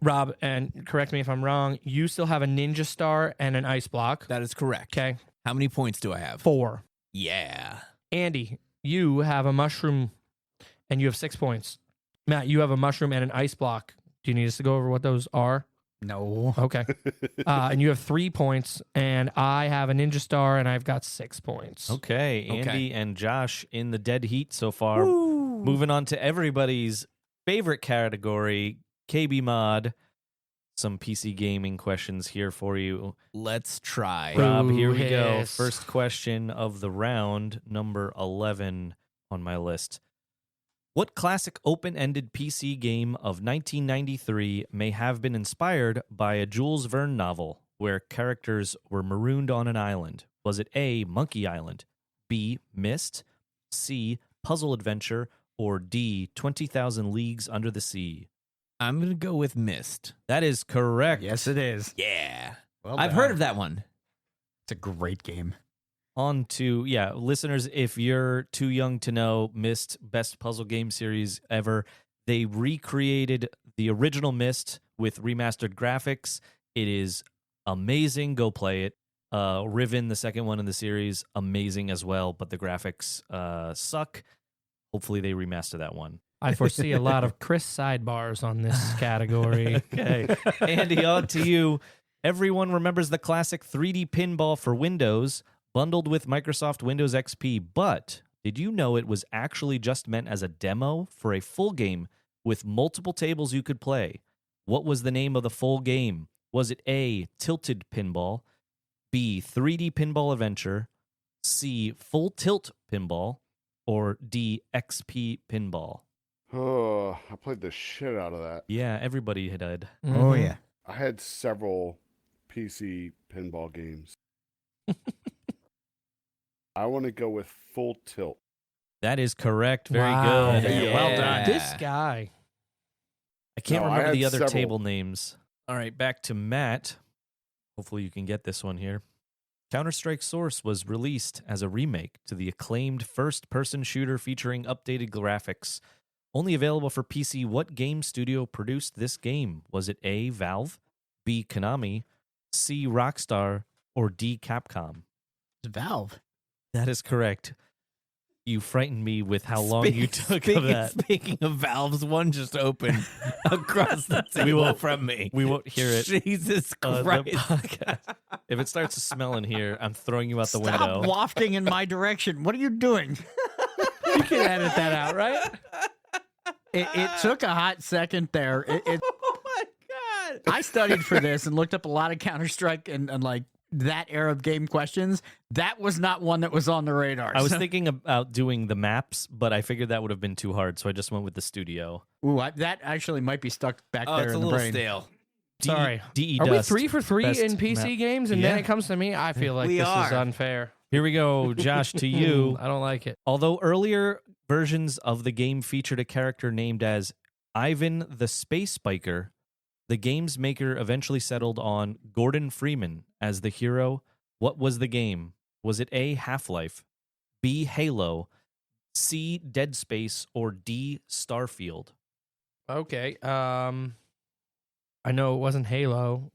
Rob, and correct me if I'm wrong, you still have a ninja star and an ice block. That is correct. Okay. How many points do I have? 4. Yeah. Andy, you have a mushroom and you have 6 points. Matt, you have a mushroom and an ice block. Do you need us to go over what those are? no. Okay. And you have 3 points, and I have a ninja star and I've got 6 points. Okay, Okay. Andy and Josh in the dead heat so far. Moving on to everybody's favorite category, KB Mod. Some PC gaming questions here for you. Let's try. Rob, here we go. Yes. First question of the round, number 11 on my list. What classic open-ended PC game of 1993 may have been inspired by a Jules Verne novel where characters were marooned on an island? Was it A, Monkey Island, B, Myst, C, Puzzle Adventure, or D, 20,000 Leagues Under the Sea? I'm going to go with Myst. That is correct. Yes, it is. Yeah. Well I've done. heard of that one. It's a great game. On to, listeners, if you're too young to know, Myst, best puzzle game series ever. They recreated the original Myst with remastered graphics. It is amazing. Go play it. Riven, the second one in the series, amazing as well, but the graphics suck. Hopefully they remaster that one. I foresee a lot of Chris sidebars on this category. Okay. Andy, on to you. Everyone remembers the classic 3D pinball for Windows, bundled with Microsoft Windows XP, but did you know it was actually just meant as a demo for a full game with multiple tables you could play? What was the name of the full game? Was it A, Tilted Pinball, B, 3D Pinball Adventure, C, Full Tilt Pinball, or D, XP Pinball? Oh, I played the shit out of that. Yeah, everybody did. Oh, Mhm. yeah. I had several PC pinball games. I want to go with Full Tilt. That is correct. Very Wow. good. Yeah, well done. This guy. I can't No, I remember had the other several. table names. All right, back to Matt. Hopefully you can get this one here. Counter-Strike Source was released as a remake to the acclaimed first-person shooter featuring updated graphics. Only available for PC, what game studio produced this game? Was it A, Valve, B, Konami, C, Rockstar, or D, Capcom? It's Valve. That is correct. You frightened me with how long you took of that. Speaking of valves, one just opened across the table from me. We won't hear it. Jesus on the Christ. podcast. If it starts to smell in here, I'm throwing you out the Stop window. wafting in my direction. What are you doing? You can edit that out, right? It took a hot second there. Oh my God. I studied for this and looked up a lot of Counter-Strike and like that era of game questions. That was not one that was on the radar. I was So- thinking about doing the maps, but I figured that would have been too hard, so I just went with the studio. Ooh, that actually might be stuck back Oh, there it's a in the little brain. stale. Sorry. DE Are we Dust. 3 for 3 Best in PC map. games? And then Yeah. it comes to me? I feel like We this is are. unfair. Here we go, Josh, to you. I don't like it. Although earlier versions of the game featured a character named as Ivan the Space Biker. The game's maker eventually settled on Gordon Freeman as the hero. What was the game? Was it A, Half-Life, B, Halo, C, Dead Space, or D, Starfield? Okay. I know it wasn't Halo.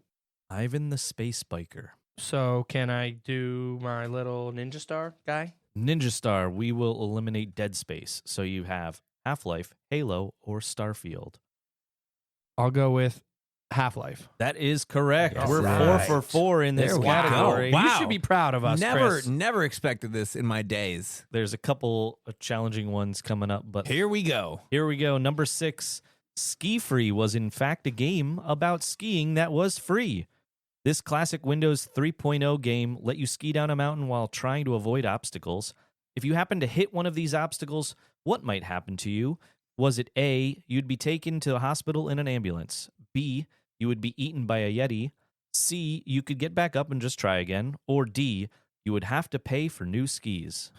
Ivan the Space Biker. So can I do my little Ninja Star guy? Ninja Star, we will eliminate Dead Space. So you have Half-Life, Halo, or Starfield. I'll go with Half-Life. That is correct. Yes. We're Right. 4 for 4 in this There we go. category. Wow. You should be proud of us, Chris. Never expected this in my days. There's a couple of challenging ones coming up, but Here we go. here we go. Number 6, Ski Free was in fact a game about skiing that was free. This classic Windows 3.0 game let you ski down a mountain while trying to avoid obstacles. If you happen to hit one of these obstacles, what might happen to you? Was it A, you'd be taken to a hospital in an ambulance? B, you would be eaten by a Yeti? C, you could get back up and just try again? Or D, you would have to pay for new skis?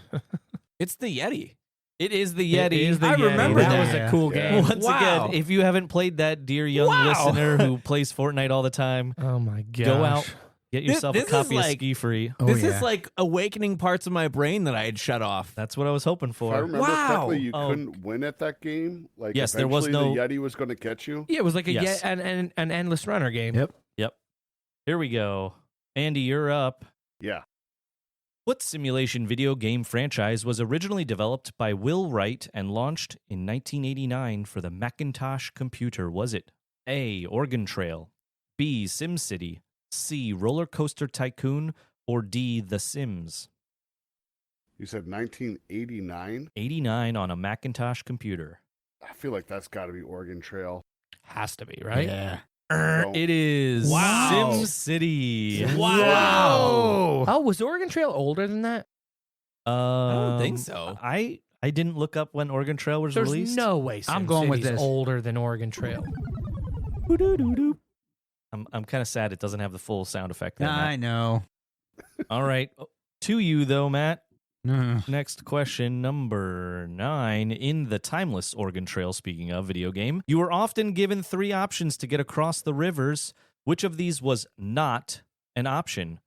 It's the Yeti. It is the Yeti. It is the I Yeti. remember that. that. was a cool Yeah. game. Once Wow. again, if you haven't played that, dear young listener who plays Fortnite all the time, Oh my gosh. go out, get yourself This a is copy of like- Ski Free. Oh, This yeah. is like awakening parts of my brain that I had shut off. That's what I was hoping If I for. remember Wow. correctly, you Oh. couldn't win at that game. Like, Yes, there was eventually no- the Yeti was going to catch you. Yeah, it was like a Yes. an endless runner game. Yep. Here we go. Andy, you're up. Yeah. What simulation video game franchise was originally developed by Will Wright and launched in 1989 for the Macintosh computer? Was it A, Oregon Trail, B, SimCity, C, Roller Coaster Tycoon, or D, The Sims? You said 1989. 89 on a Macintosh computer. I feel like that's got to be Oregon Trail. Has to be, right? Yeah. Don't- It is Wow. SimCity. Wow. Oh, was Oregon Trail older than that? I don't think so. I didn't look up when Oregon Trail was There's released. no way I'm going with SimCity's this. older than Oregon Trail. I'm kind of sad it doesn't have the full sound effect there, I Matt. know. All right. To you, though, Matt. Mm. Next question, number 9. In the timeless Oregon Trail, speaking of video game, you were often given 3 options to get across the rivers. Which of these was not an option?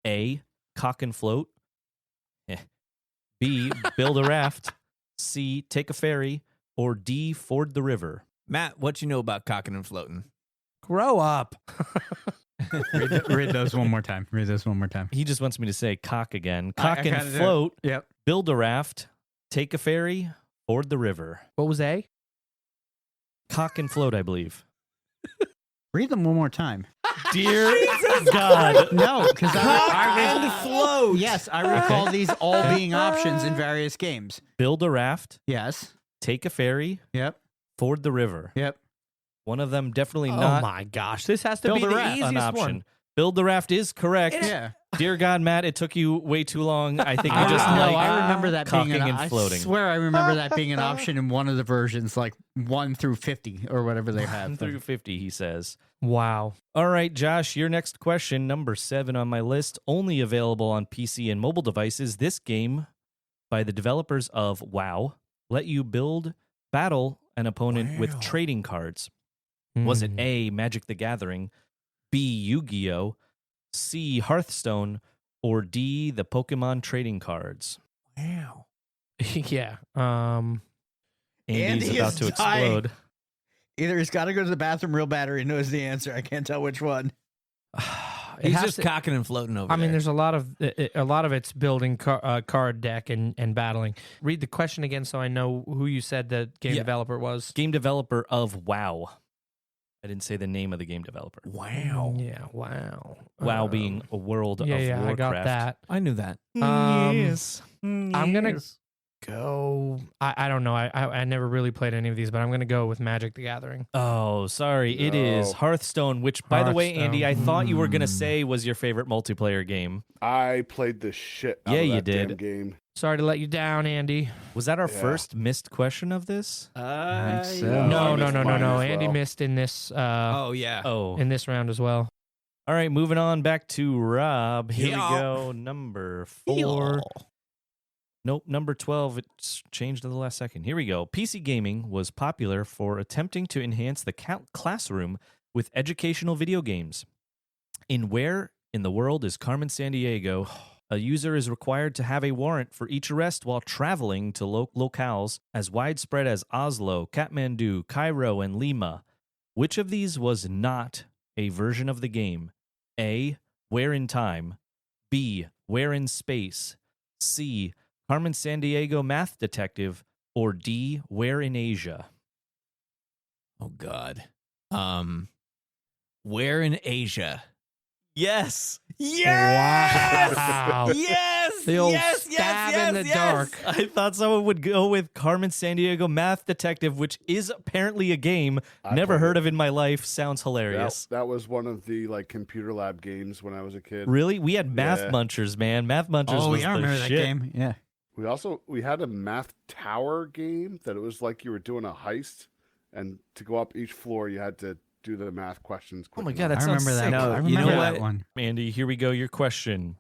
A, cock and float. B, build a raft. C, take a ferry. Or D, ford the river. Matt, what you know about cocking and floating? Grow up. Read those one more time. Read those one more time. He just wants me to say cock again. I Cock and kinda do. float, Yep. build a raft, take a ferry, ford the river. What was A? Cock and float, I believe. Read them one more time. Dear God. No, because and float. Yes, I recall these all being options in various games. Build a raft, Yes. take a ferry, Yep. ford the river. Yep. One of them definitely Oh not my gosh. This has to Build be a the raft, easiest an option. one. Build the raft is correct. Yeah. Dear God, Matt, it took you way too long. I think you I just know. like I remember that being cocking an and floating. I swear I remember that being an option in one of the versions, like 1 through 50 or whatever they have. 1 through 50, he says. Wow. All right, Josh, your next question, number 7 on my list, only available on PC and mobile devices. This game, by the developers of WoW, let you battle an opponent with trading cards. Was it A, Magic the Gathering, B, Yu-Gi-Oh, C, Hearthstone, or D, the Pokemon trading cards? Wow. Yeah. Andy's Andy about is to dying. explode. Either he's got to go to the bathroom real bad or he knows the answer. I can't tell which one. It He's has just to- cocking and floating over I mean, there. there's a lot of it's building card deck and battling. Read the question again so I know who you said the game Yeah. developer was. Game developer of WoW. I didn't say the name of the game developer. Wow. Yeah. Wow. WoW being a world of yeah, Warcraft. I got that. I knew that. I'm gonna go. I don't know. I never really played any of these, but I'm gonna go with Magic the Gathering. Oh, sorry. It is No. Hearthstone, which, by the way, Andy, I thought you were going to Hmm. say was your favorite multiplayer game. I played the shit out Yeah, of you that damn did. game. Sorry to let you down, Andy. Was that our Yeah. first missed question of this? I think so. Yeah. No, I no, missed no, no, mine no. as Andy well. missed in this Oh, yeah. Oh. in this round as well. All right, moving on back to Rob. Here Yeah. we go. Number 4. Nope, number 12. It's changed in the last second. Here we go. PC gaming was popular for attempting to enhance the classroom with educational video games. In Where in the World is Carmen Sandiego, a user is required to have a warrant for each arrest while traveling to locales as widespread as Oslo, Kathmandu, Cairo, and Lima. Which of these was not a version of the game? A. Where in Time. B. Where in Space. C. Carmen Sandiego Math Detective. Or D. Where in Asia. Oh God. Where in Asia? Yes. Wow. Yes. The old yes, stab yes, in the yes. dark. I thought someone would go with Carmen Sandiego Math Detective, which is apparently a game. I Never played heard it. of in my life. Sounds hilarious. That was one of the like computer lab games when I was a kid. Really? We had Math Yeah. Munchers, man. Math Munchers Oh, was yeah, I the remember that shit. game. Yeah. We had a math tower game that it was like you were doing a heist, and to go up each floor you had to do the math questions. Oh my quick God, enough. that I sounds remember that. sick. No, I you know remember what? that one. Andy, here we go. Your question.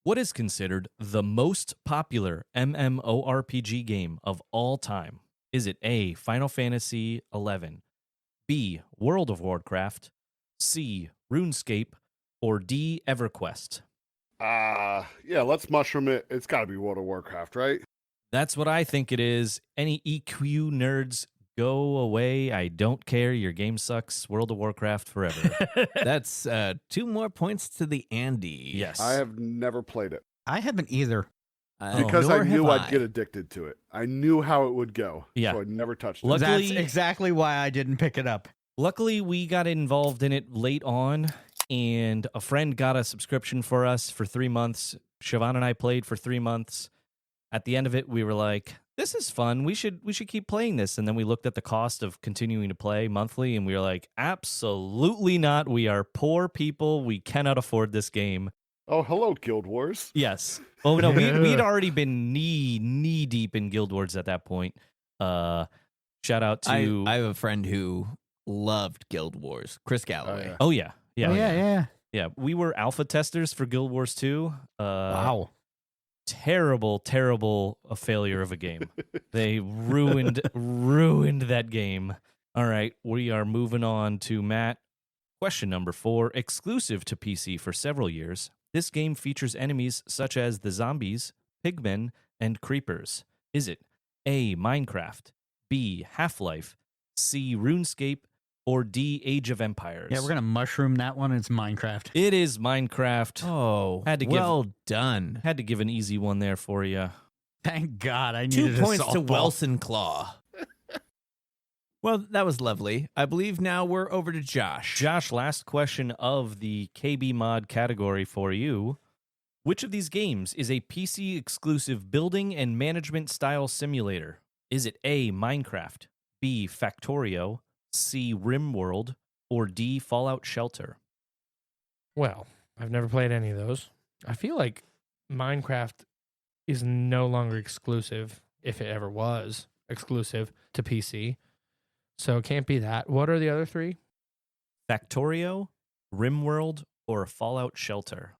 What is considered the most popular MMORPG game of all time? Is it A, Final Fantasy XI, B, World of Warcraft, C, RuneScape, or D, EverQuest? Yeah, let's mushroom it. It's got to be World of Warcraft, right? That's what I think it is. Any EQ nerds, go away. I don't care. Your game sucks. World of Warcraft forever. That's 2 more points to the Andy. Yes. I have never played it I haven't either. because I nor knew have I'd get addicted to it. I knew how it would go, Yeah. so I never touched it. Luckily- That's exactly why I didn't pick it up. Luckily, we got involved in it late on, and a friend got a subscription for us for 3 months. Siobhan and I played for 3 months. At the end of it, we were like, this is fun. We should keep playing this. And then we looked at the cost of continuing to play monthly, and we were like, absolutely not. We are poor people. We cannot afford this game. Oh, hello, Guild Wars. Yes. Oh, no, we'd already been knee deep in Guild Wars at that point. Shout out to... I have a friend who loved Guild Wars, Chris Galloway. yeah. Oh, yeah. Yeah. Oh, yeah. Yeah, we were alpha testers for Guild Wars 2. Wow. Terrible a failure of a game. They ruined that game. All right, we are moving on to Matt. Question number 4. Exclusive to PC for several years, this game features enemies such as the zombies, pigmen, and creepers. Is it A, Minecraft, B, Half-Life, C, RuneScape, or D, Age of Empires? Yeah, we're going to mushroom that one. It's Minecraft. It is Minecraft. Oh, Had to give- well done. Had to give an easy one there for you. Thank God I 2 needed points a to softball. Wilson Claw. Well, that was lovely. I believe now we're over to Josh. Josh, last question of the KB mod category for you. Which of these games is a PC exclusive building and management style simulator? Is it A, Minecraft, B, Factorio, C, RimWorld, or D, Fallout Shelter? Well, I've never played any of those. I feel like Minecraft is no longer exclusive, if it ever was exclusive to PC. So it can't be that. What are the other 3? Factorio, RimWorld, or Fallout Shelter?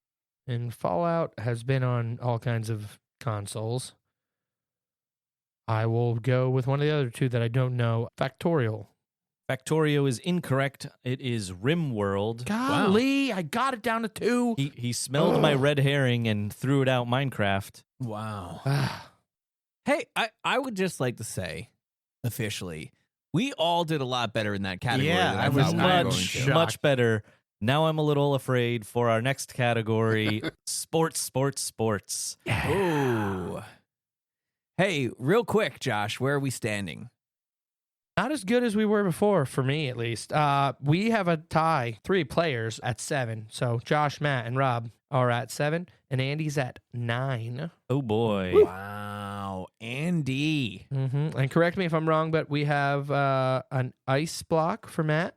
And Fallout has been on all kinds of consoles. I will go with one of the other 2 that I don't know. Factorial. Factorio is incorrect. It is RimWorld. Golly, I got it down to 2. He smelled my red herring and threw it out Minecraft. Wow. Ah, Hey, I would just like to say, officially, we all did a lot better in that category Yeah, than I I was thought we were going much, to. shocked. much better. Now I'm a little afraid for our next category, sports. Ooh. Hey, real quick, Josh, where are we standing? not as good as we were before, for me at least. We have a tie, 3 players at 7. So Josh, Matt, and Rob are at 7, and Andy's at 9. Oh boy. Wow. Andy. Mm-hmm. And correct me if I'm wrong, but we have an ice block for Matt.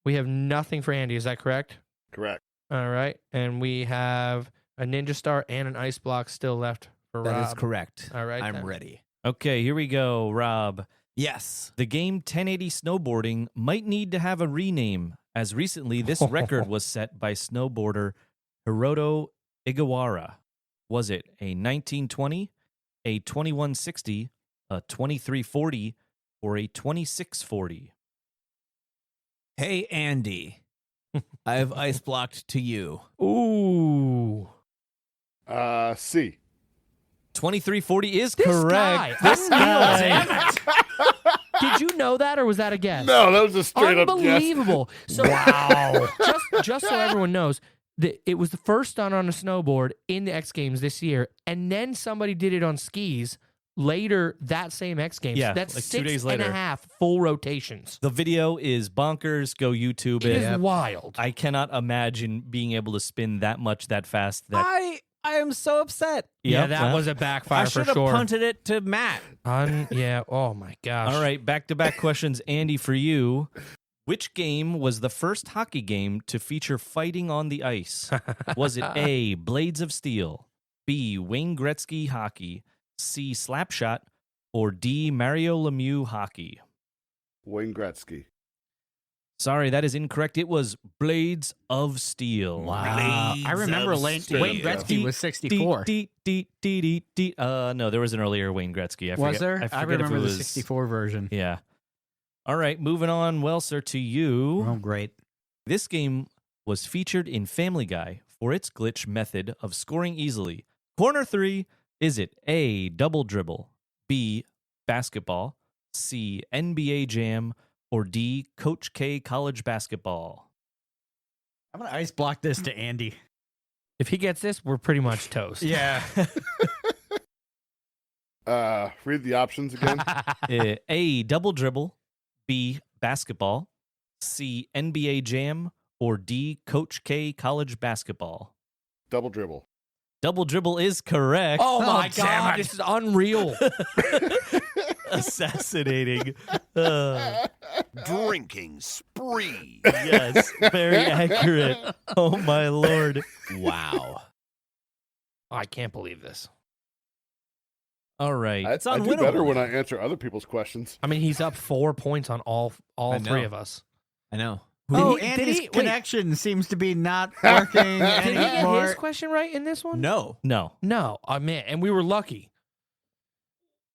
We have nothing for Andy. Is that correct? Correct. All right. And we have a ninja star and an ice block still left for Rob. That is correct. All right. I'm then. ready. Okay, here we go, Rob. Yes. The game 1080 snowboarding might need to have a rename, as recently this record was set by snowboarder Gerudo Vally. Was it a 1920, a 2160, a 2340, or a 2640? Hey, Andy. I've ice blocked to you. Ooh. C. 2340 is This correct. guy. Damn it. Did you know that, or was that a guess? No, that was a straight up guess. Unbelievable. So, wow. just so everyone knows, it was the first done on a snowboard in the X Games this year, and then somebody did it on skis later that same X Games. Yeah, That's like 6 2 days later. and a half full rotations. The video is bonkers. Go YouTube It it. is wild. I cannot imagine being able to spin that much that fast. That I am so upset. Yeah, Yep, that well, was a backfire I for should have sure. punted it to Matt. Yeah. Oh my gosh. All right, back-to-back questions, Andy, for you. Which game was the first hockey game to feature fighting on the ice? Was it A, Blades of Steel, B, Wayne Gretzky hockey, C, Slapshot, or D, Mario Lemieux hockey? Wayne Gretzky. Sorry, that is incorrect. It was Blades of Steel. Wow. I remember Wayne Gretzky was 64. No, there was an earlier Wayne Gretzky. Was there? I I forget if remember it the was 64 version. Yeah. All right, moving on. Well, sir, to you. Oh, great. This game was featured in Family Guy for its glitch method of scoring easily. Corner 3, is it A, double dribble, B, basketball, C, NBA Jam, or D, Coach K college basketball? I'm going to ice block this to Andy. If he gets this, we're pretty much toast. Yeah. Read the options again. A, double dribble, B, basketball, C, NBA Jam, or D, Coach K college basketball? Double dribble. Double dribble is correct. Oh my God, this is unreal. Assassinating. Drinking spree. Yes, very accurate. Oh my Lord. Wow. I can't believe this. All right. I do better when I answer other people's questions. I mean, he's up 4 points on all I three know. of us. I know. Oh, Did Andy's wait. connection seems to be not working Did he get his anymore. question right in this one? No. No. No, man, and we were lucky.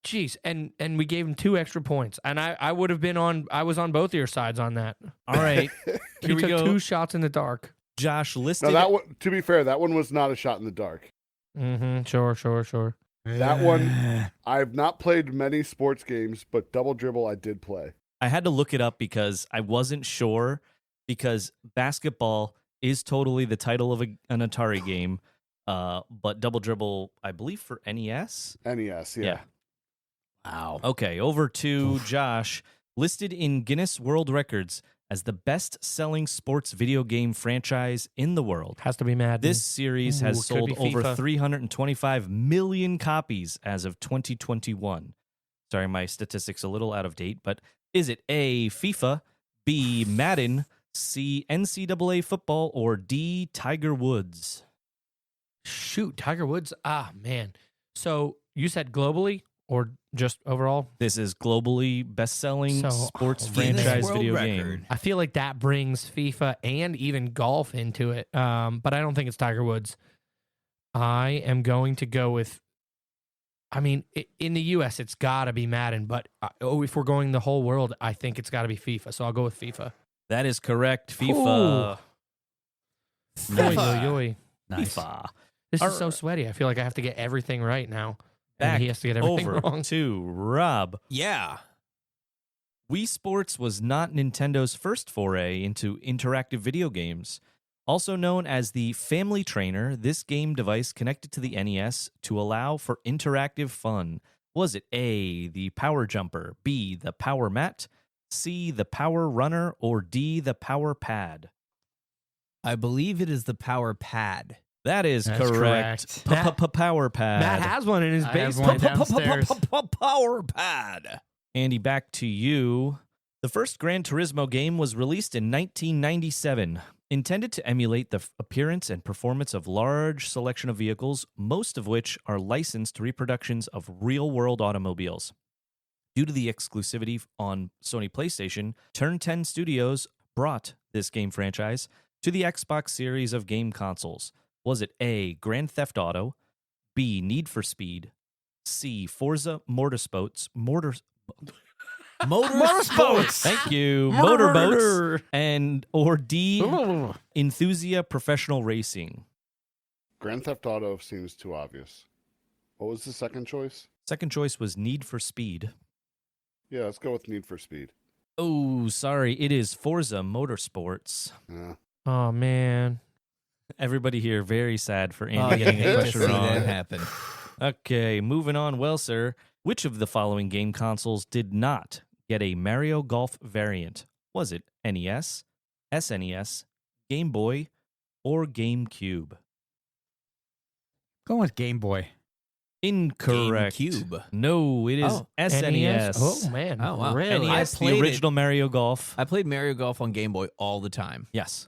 Jeez, and we gave him 2 extra points, and I would have been on. I was on both of your sides on that. All right. He Here we took go. 2 shots in the dark. Josh listed. Now that one, to be fair, that one was not a shot in the dark. Mm-hmm. Sure. That one, I've not played many sports games, but double dribble I did play. I had to look it up because I wasn't sure, because basketball is totally the title of an Atari game, but double dribble, I believe, for NES. NES, Yeah. yeah. Wow. Okay, over to Josh. Listed in Guinness World Records as the best-selling sports video game franchise in the world. Has to be Madden. This series Ooh, has could sold be over FIFA. 325 million copies as of 2021. Sorry, my statistics a little out of date, but is it A, FIFA, B, Madden, C, NCAA football, or D, Tiger Woods? Shoot, Tiger Woods. Ah, man. So you said globally or just overall? This is globally best-selling So- sports oh, franchise World video record. game. I feel like that brings FIFA and even golf into it. But I don't think it's Tiger Woods. I am going to go with, I mean, in the U.S., it's got to be Madden. But if we're going the whole world, I think it's got to be FIFA. So I'll go with FIFA. That is correct. FIFA. Oy, oy, oy. Nice. FIFA. This All is so sweaty. I feel like I have to get everything right now. Back And he has to get everything over wrong. to Rob. Yeah. Wii Sports was not Nintendo's first foray into interactive video games. Also known as the Family Trainer, this game device connected to the NES to allow for interactive fun. Was it A, the Power Jumper, B, the Power Mat, C, the Power Runner, or D, the Power Pad? I believe it is the Power Pad. That is That's correct. correct. Power Pad. Matt has one in his I have basement. one downstairs. Power Pad. Andy, back to you. The first Gran Turismo game was released in 1997, intended to emulate the appearance and performance of large selection of vehicles, most of which are licensed reproductions of real-world automobiles. Due to the exclusivity on Sony PlayStation, Turn 10 Studios brought this game franchise to the Xbox series of game consoles. Was it A, Grand Theft Auto, B, Need for Speed, C. Forza Motorsports. Motorsports. Thank you. Motorboats. Or D. Enthusia Professional Racing. Grand Theft Auto seems too obvious. What was the second choice? Second choice was Need for Speed. Yeah, let's go with Need for Speed. Oh, sorry. It is Forza Motorsports. Yeah. Oh man. Everybody here very sad for Andy Oh, you getting hate a to question see wrong. that happen. Okay, moving on. Well, sir, which of the following game consoles did not get a Mario Golf variant? Was it NES, SNES, Game Boy, or GameCube? Going with Game Boy. Incorrect. GameCube. No, it is Oh, SNES. Oh man. Oh, wow. Really? NES, I played the it. original Mario Golf. I played Mario Golf on Game Boy all the time. Yes.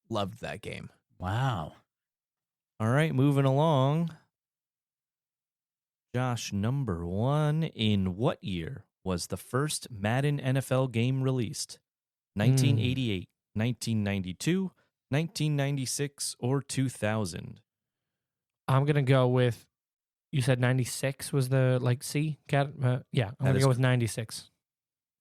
Loved that game. Wow. All right, moving along. Josh, number 1. In what year was the first Madden NFL game released? 1988, 1992, 1996, or 2000? I'm gonna go with. You said 96 was the C? Yeah, I'm That gonna is go with 96.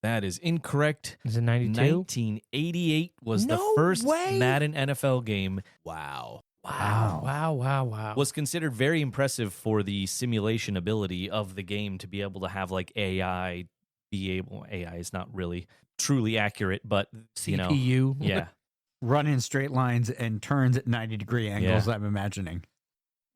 That is incorrect. Is it 92? 1988 was the No first way. Madden NFL game. Wow. Wow. Was considered very impressive for the simulation ability of the game to be able to have AI AI is not really truly accurate, but CPU. yeah. Run in straight lines and turns at 90-degree angles, Yeah. I'm imagining.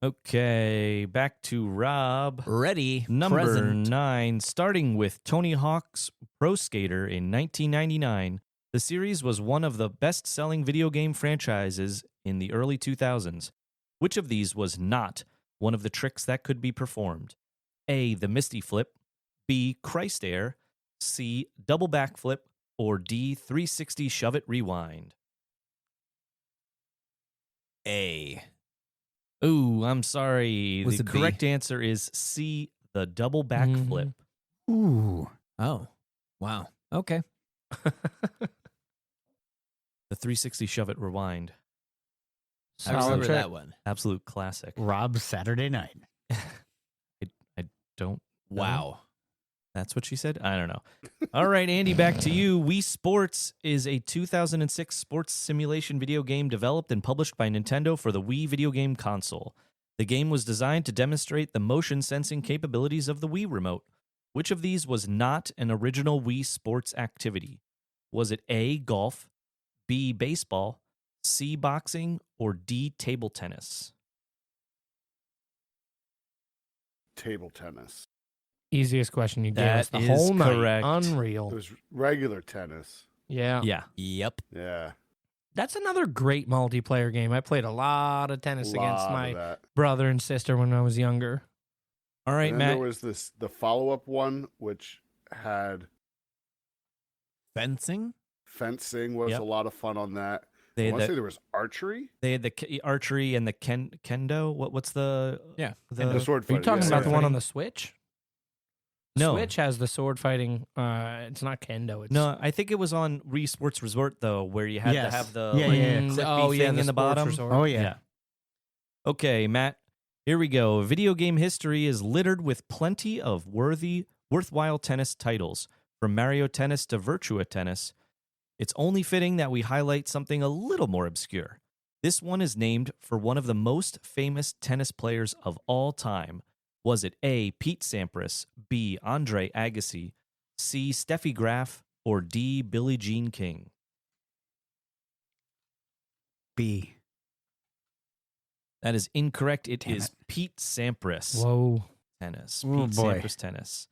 Okay, back to Rob. Ready. Number present. 9, starting with Tony Hawk's Pro Skater in 1999, the series was one of the best-selling video game franchises in the early 2000s. Which of these was not one of the tricks that could be performed? A. The Misty Flip, B. Christ Air, C. Double Backflip, or D. 360 Shove It Rewind? A. Ooh, I'm sorry. Was The it B? correct answer is C. The Double Backflip. Ooh. Oh. Wow. Okay. The 360 Shove It Rewind. I Solid remember trick. that one. Absolute classic. Rob's Saturday night. I don't. Wow. That's what she said? I don't know. All right, Andy, back to you. Wii Sports is a 2006 sports simulation video game developed and published by Nintendo for the Wii video game console. The game was designed to demonstrate the motion sensing capabilities of the Wii remote. Which of these was not an original Wii Sports activity? Was it A, golf, B, baseball, C, boxing, or D, table tennis? Table tennis. Easiest question you gave That us the is whole night. correct. It Unreal. was regular tennis. Yeah. Yeah. Yep. Yeah. That's another great multiplayer game. I played a lot of tennis against Lot of my that. brother and sister when I was younger. All right, And then Matt. there was the follow-up one, which had Fencing. fencing was Yep. a lot of fun on that. They I had want to say the, there was archery. they had the archery and the kendo. What's the Yeah. The sword Are fighting. you talking yeah, about the yeah. one on the Switch? No. Switch has the sword fighting. It's not kendo. It's No, I think it was on Wii Sports Resort though, where you had to Yes. have the Yeah, like, yeah. clippy thing in the Sports bottom. Resort. Oh, yeah. Okay, Matt. Here we go. Video game history is littered with plenty of worthwhile tennis titles, from Mario Tennis to Virtua Tennis. It's only fitting that we highlight something a little more obscure. This one is named for one of the most famous tennis players of all time. Was it A, Pete Sampras, B, Andre Agassi, C, Steffi Graf, or D, Billie Jean King? B. That is incorrect. It Damn is it. Pete Sampras. Whoa. Tennis. Oh, Pete boy. Sampras tennis.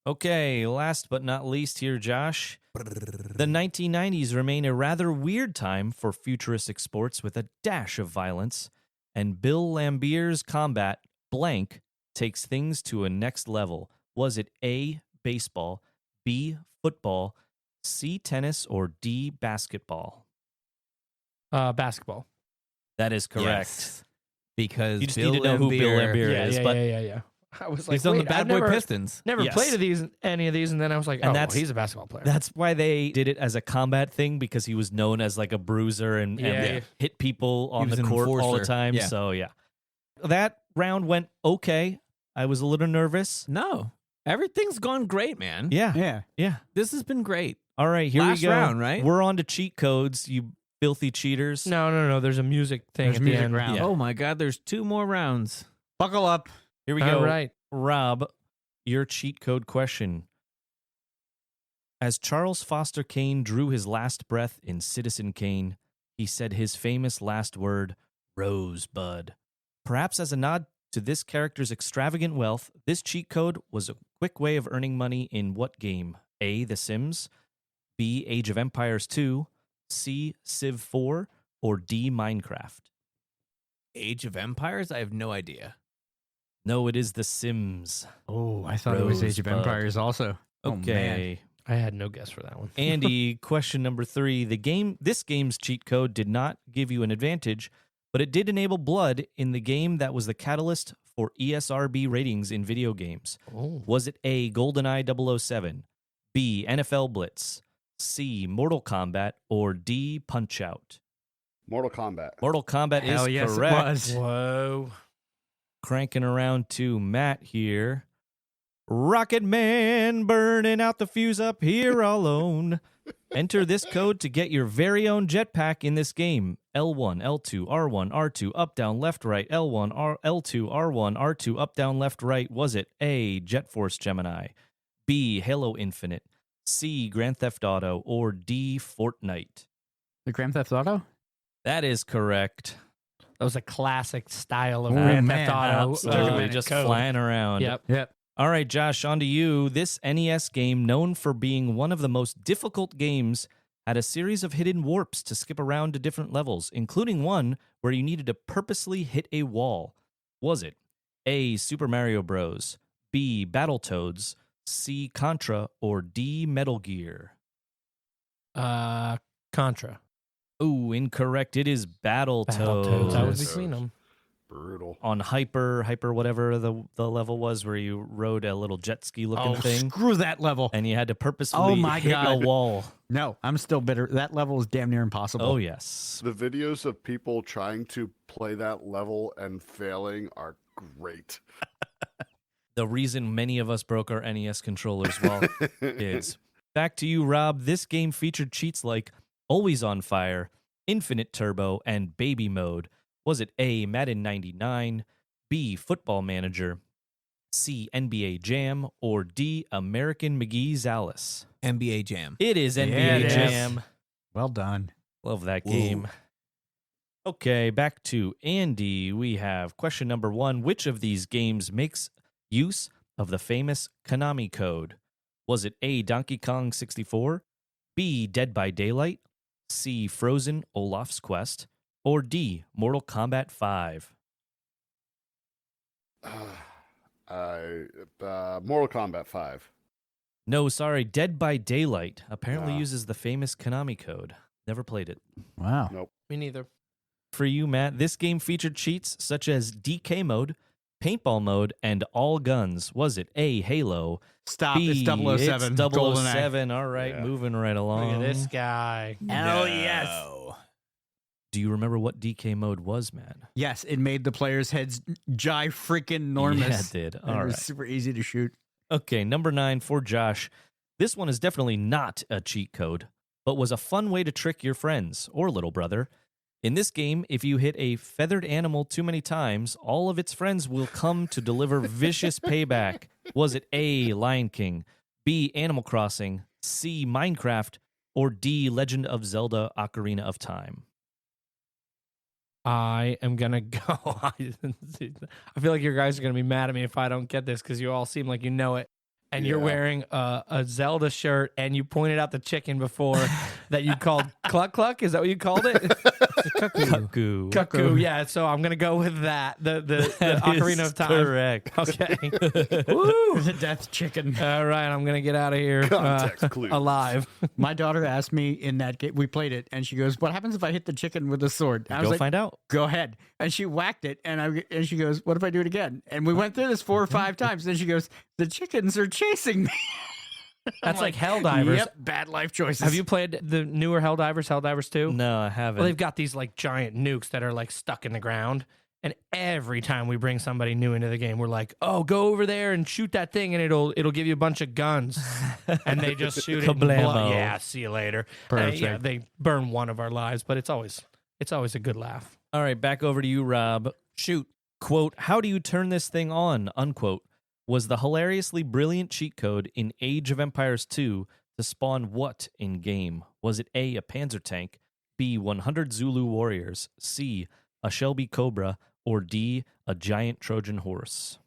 Okay, last but not least here, Josh. The 1990s remain a rather weird time for futuristic sports with a dash of violence, and Bill Lambier's Combat Blank takes things to a next level. Was it A, baseball, B, football, C, tennis, or D, basketball? Basketball. That is correct. Yes. Because You just Bill need to know who Bill Lambier- Lambier is, but Yeah. I was like, He's on the wait, Bad I've Boy never, Pistons. Never Yes. played any of these, and then I was like, And oh, that's- he's a basketball player. That's why they did it as a combat thing, because he was known as like a bruiser and Yeah. hit people on was the an court all the enforcer. time. Yeah. So, yeah. That round went okay. I was a little nervous. No, everything's gone great, man. Yeah. Yeah. This has been great. All right, here Last we go. round, right? We're on to cheat codes, you filthy cheaters. No. There's a music thing There's at music the end. round. Yeah. Oh my God, there's 2 more rounds. Buckle up. Here we All go. right. Rob, your cheat code question. As Charles Foster Kane drew his last breath in Citizen Kane, he said his famous last word, Rosebud. Perhaps as a nod to this character's extravagant wealth, this cheat code was a quick way of earning money in what game? A. The Sims, B. Age of Empires 2, C. Civ 4, or D. Minecraft? Age of Empires? I have no idea. No, it is The Sims. Oh, I thought it was Age of Rosebud. Empires also. Oh, man. Okay. I had no guess for that one. Andy, question number 3. This game's cheat code did not give you an advantage, but it did enable blood in the game that was the catalyst for ESRB ratings in video games. Oh. Was it A, GoldenEye 007, B, NFL Blitz, C, Mortal Kombat, or D, Punch-Out? Mortal Kombat. Mortal Kombat Hell is yes, correct. it was. Whoa. Cranking around to Matt here. Rocket Man burning out the fuse up here alone. Enter this code to get your very own jetpack in this game. L1, L2, R1, R2, up, down, left, right. L1, L2, R1, R2, up, down, left, right. Was it A, Jet Force Gemini, B, Halo Infinite, C, Grand Theft Auto, or D, Fortnite? The Grand Theft Auto? That is correct. That was a classic style of Oh, Grand man, Theft Auto. Absolutely, just code. flying around. Yep. Yep. All right, Josh, on to you. This NES game, known for being one of the most difficult games, had a series of hidden warps to skip around to different levels, including one where you needed to purposely hit a wall. Was it A, Super Mario Bros., B, Battletoads, C, Contra, or D, Metal Gear? Contra. Ooh, incorrect. It is Battletoads. That was Battletoads. between them. Brutal. On Hyper, whatever the level was, where you rode a little jet ski looking thing, Screw that level. and you had to purposefully Oh my hit a God. wall. No, I'm still bitter. That level is damn near impossible. Oh yes. The videos of people trying to play that level and failing are great. The reason many of us broke our NES controllers while kids. Back to you, Rob. This game featured cheats like Always on Fire, Infinite Turbo, and Baby Mode. Was it A, Madden 99, B, Football Manager, C, NBA Jam, or D, American McGee's Alice? NBA Jam. It is NBA Yeah, it is. Jam. Well done. Love that game. Okay, back to Andy. We have question number 1. Which of these games makes use of the famous Konami code? Was it A, Donkey Kong 64, B, Dead by Daylight, C, Frozen Olaf's Quest, or D, Mortal Kombat 5? Mortal Kombat 5. No, sorry, Dead by Daylight apparently Ah. uses the famous Konami code. Never played it. Wow. Nope. Me neither. For you, Matt, this game featured cheats such as DK mode, paintball mode, and all guns. Was it A, Halo? Stop. B, It's 007. It's GoldenEye. 007. All right, Yeah. moving right along. Look at this guy. Hell yes. Do you remember what DK mode was, Matt? Yes, it made the players' heads freaking enormous. Yeah, it did. And All it was right. super easy to shoot. Okay, number 9 for Josh. This one is definitely not a cheat code, but was a fun way to trick your friends or little brother. In this game, if you hit a feathered animal too many times, all of its friends will come to deliver vicious payback. Was it A, Lion King, B, Animal Crossing, C, Minecraft, or D, Legend of Zelda Ocarina of Time? I am going to go. I feel like your guys are going to be mad at me if I don't get this because you all seem like you know it. And you're Yeah. wearing a Zelda shirt, and you pointed out the chicken before that you called Cluck Cluck. Is that what you called it? Cuckoo. Cuckoo. Yeah. So I'm gonna go with that. The That Ocarina is of Time. correct. Okay. Woo. The death chicken. All right. I'm gonna get out of here Context clues. alive. My daughter asked me in that game, we played it, and she goes, "What happens if I hit the chicken with a sword?" And I was Go like, find out. "Go ahead." And she whacked it, and she goes, "What if I do it again?" And we went through this 4 or 5 times. Then she goes, "The chickens are chasing me." That's like Helldivers. Yep, bad life choices. Have you played the newer Helldivers, Helldivers 2? No, I haven't. Well, they've got these like giant nukes that are like stuck in the ground, And every time we bring somebody new into the game, we're like, "Oh, go over there and shoot that thing, and it'll give you a bunch of guns." And they just shoot it. And Kablamo. yeah, see you later. Yeah, they burn one of our lives, but it's always a good laugh. All right, back over to you, Rob. Shoot. Quote, how do you turn this thing on, unquote, was the hilariously brilliant cheat code in Age of Empires 2 to spawn what in game? Was it A, a Panzer tank, B, 100 Zulu warriors, C, a Shelby Cobra, or D, a giant Trojan horse?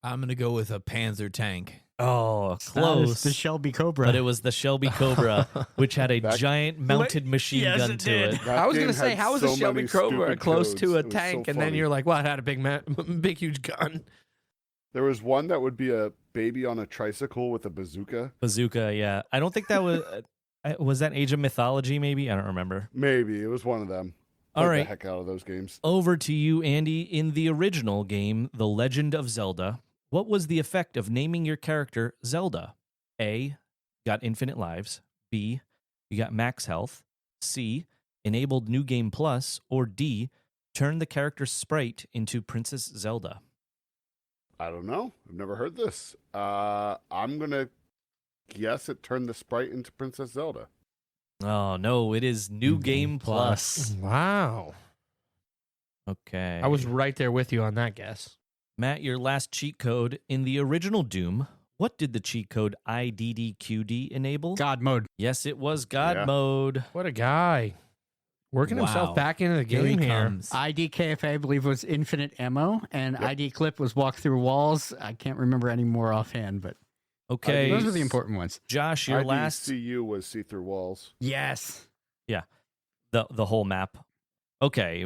I'm going to go with a Panzer tank. Oh, That was close. the Shelby Cobra. But it was the Shelby Cobra, which had a That- giant mounted machine Yes, gun it to did. it. That I was game gonna say, had how is so a Shelby many Cobra stupid close codes. to a It was so tank? And then funny. you're like, "Well, it had a big huge gun." There was one that would be a baby on a tricycle with a bazooka. Bazooka, yeah. I don't think that was that Age of Mythology, maybe? I don't remember. Maybe it was one of them. All Played right. the heck out of those games. Over to you, Andy. In the original game, The Legend of Zelda, what was the effect of naming your character Zelda? A, got infinite lives. B, you got max health. C, enabled New Game Plus. Or D, turned the character's sprite into Princess Zelda. I don't know. I've never heard this. I'm gonna guess it turned the sprite into Princess Zelda. Oh, no, it is New Game Plus. Wow, Okay. I was right there with you on that guess. Matt, your last cheat code. In the original Doom, what did the cheat code IDDQD enable? God mode. Yes, it was God Yeah. mode. What a guy, working Wow. himself back into the Here he game here. comes. ID KFA, I believe, was infinite ammo, and ID clip was walk through walls. I can't remember any more offhand, but Okay. those are the important ones. Josh, your last IDCU was see-through walls. Yes. the whole map. Okay.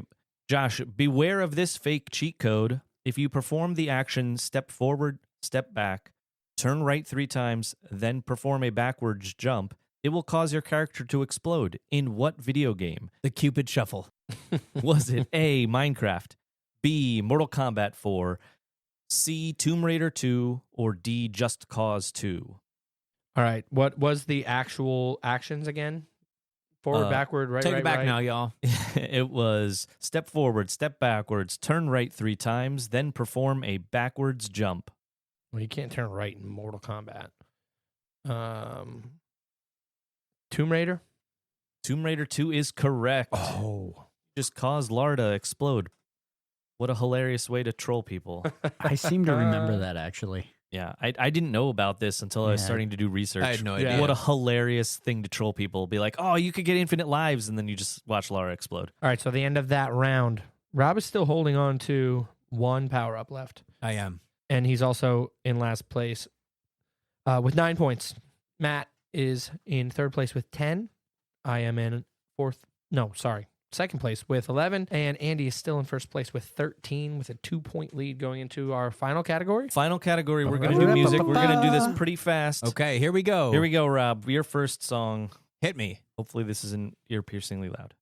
Josh, beware of this fake cheat code. If you perform the action step forward, step back, turn right 3 times, then perform a backwards jump, it will cause your character to explode. In what video game? The Cupid Shuffle. Was it A, Minecraft, B, Mortal Kombat 4, C, Tomb Raider 2, or D, Just Cause 2? All right, what was the actual actions again? Forward, backward, right, Take right, it back right. now, y'all. It was step forward, step backwards, turn right 3 times, then perform a backwards jump. Well, you can't turn right in Mortal Kombat. Tomb Raider. Tomb Raider 2 is correct. Oh, Just caused Lara to explode. What a hilarious way to troll people. I seem to remember that, actually. Yeah, I didn't know about this until I was Yeah. starting to do research. I had no Yeah. idea. What a hilarious thing to troll people. Be like, oh, you could get infinite lives, and then you just watch Lara explode. all right. So the end of that round, Rob is still holding on to 1 power up left, I am. and he's also in last place with 9 points. Matt is in 3rd place with 10. I am in second place with 11, and Andy is still in 1st place with 13, with a 2-point lead going into our final category. Final category, we're going to do music. We're going to do this pretty fast. Okay, here we go. Here we go, Rob. Your first song. Hit me. Hopefully this isn't ear-piercingly loud.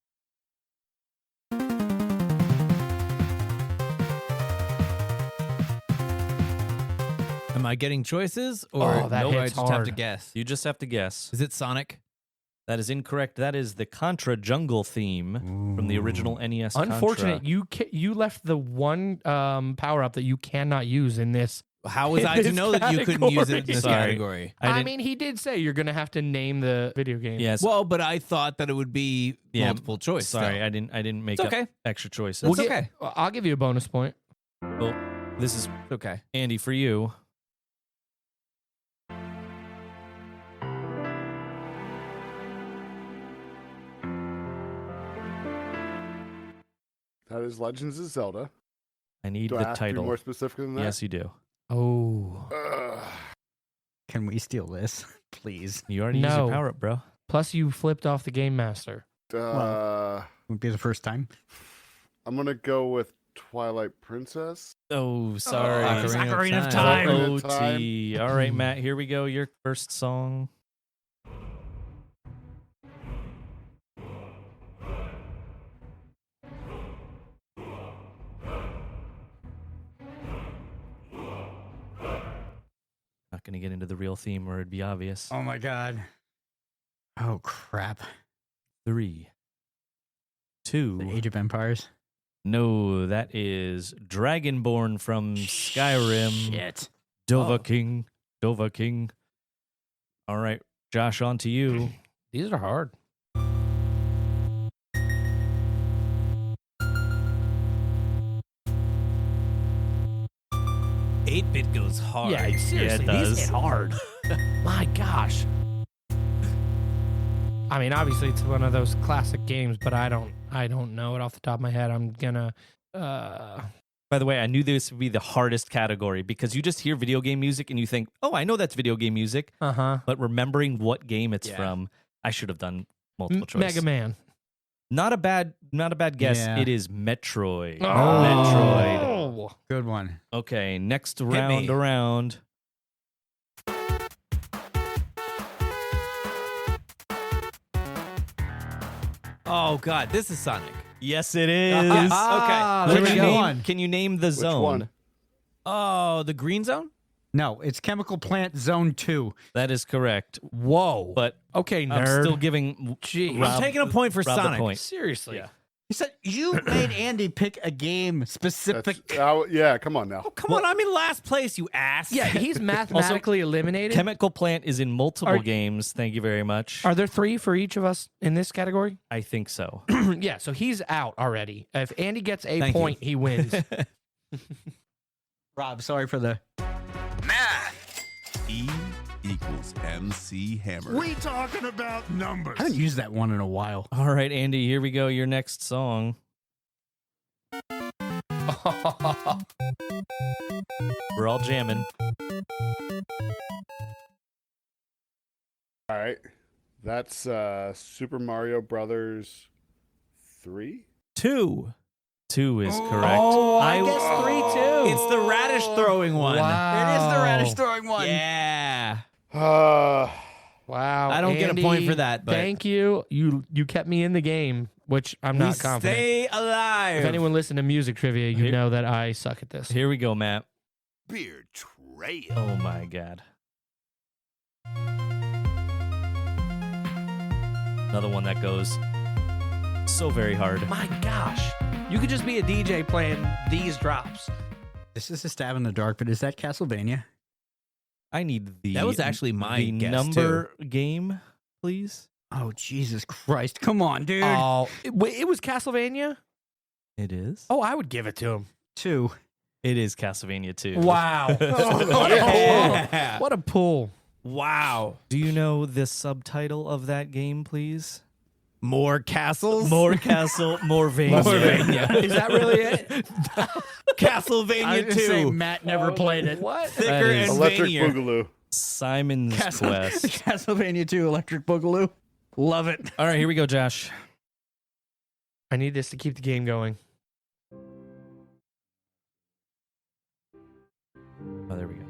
Am I getting choices or Oh, that no, I hits just have hard. to guess? You just have to guess. Is it Sonic? That is incorrect. That is the Contra Jungle theme from the original NES Unfortunate, Contra. you left the one power up that you cannot use in this. How was In I to this know that you couldn't use it in this Sorry. category? I didn't- mean, he did say you're going to have to name the video game. Yes. Well, but I thought that it would be Yeah, multiple choice. Sorry, still. I didn't make It's up okay. extra choices. It's okay. I'll give you a bonus point. Well, this is It's okay. Andy for you. That is Legends of Zelda. I need Do I the have to be title. more specific than that? Yes, you do. Oh. Ugh. Can we steal this, please? You already used No. your power up, bro. Plus, you flipped off the Game Master. Would be the first time. I'm gonna go with Twilight Princess. Oh, sorry. Ocarina of Time. Ocarina of Time. OT. All right, Matt, here we go. Your first song. Not going to get into the real theme or it'd be obvious. Oh my god. Oh crap. 3, 2. The Age of Empires. No, that is Dragonborn from Skyrim. Shit. Dovahkiin. Dovahkiin. All right, Josh, on to you. These are hard. 8-bit goes hard. Yeah, seriously, Yeah, it these does. hit hard. My gosh. I mean, obviously it's one of those classic games, but I don't know it off the top of my head. I'm gonna By the way, I knew this would be the hardest category because you just hear video game music and you think, oh, I know that's video game music. But remembering what game it's from, I should have done multiple choice. Mega Man. Not a bad guess. Yeah. It is Metroid. Metroid. Metroid. Good one. Okay, next me. round around. Oh God, this is Sonic. Yes, it is. Ah, Okay. there Can we you go. name- Can you name the zone? one? Oh, the green zone. No, it's Chemical Plant Zone 2. That is correct. Whoa. But okay, I'm nerd. still giving Gee. Rob I'm taking a point for Rob the Sonic. point. Seriously. Yeah. He said you made Andy pick a game specific. Yeah, come on now. Come on, I'm in last place, you ass. Yeah, he's mathematically eliminated. Chemical Plant is in multiple Are- games. Thank you very much. Are there 3 for each of us in this category? I think so. Yeah, so he's out already. If Andy gets a Thank you. point, he wins. Rob, sorry for the. Math. E equals MC Hammer. We talking about numbers. I haven't used that one in a while. All right, Andy, here we go. Your next song. We're all jamming. All right. That's Super Mario Brothers 3? 2. 2 is correct. Oh, I I- guess 3 too. It's the radish throwing one. Wow. It is the radish throwing one. Yeah. Uh, Wow. I don't get a Andy, point for that, but- thank you. You kept me in the game, which I'm not confident. Stay alive. If anyone listened to music trivia, you Here- know that I suck at this. Here we go, Matt. Betrayal. Oh my God. Another one that goes so very hard. My gosh. You could just be a DJ playing these drops. This is a stab in the dark, but is that Castlevania? I need the That was actually my the guess, number game, please. Oh, Jesus Christ. Come on, dude. Oh, it was Castlevania? It is. Oh, I would give it to him. 2. It is Castlevania 2. Wow. Yeah. What a pull. Wow. Do you know the subtitle of that game, please? More castles. More castle, more vein. Is that really it? Castlevania I was gonna say 2. Matt never played it. What? Thicker That is- and Electric veinier. Boogaloo. Simon's Quest. Castlevania 2 Electric Boogaloo. Love it. All right, here we go, Josh. I need this to keep the game going. Oh, there we go.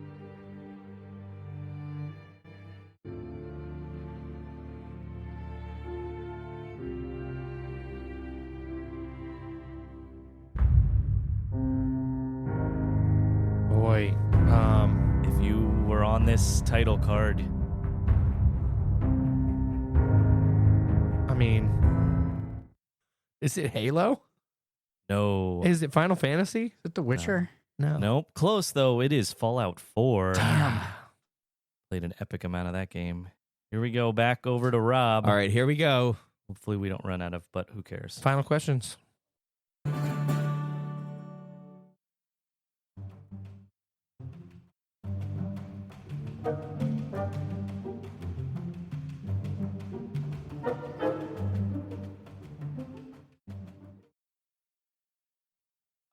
Boy. If you were on this title card, I mean, is it Halo? no. Is it Final Fantasy? Is it The Witcher? No. Nope. Close, though. It is Fallout 4. Damn. Played an epic amount of that game. Here we go. Back over to Rob. All right, here we go. Hopefully we don't run out of, but who cares? Final questions.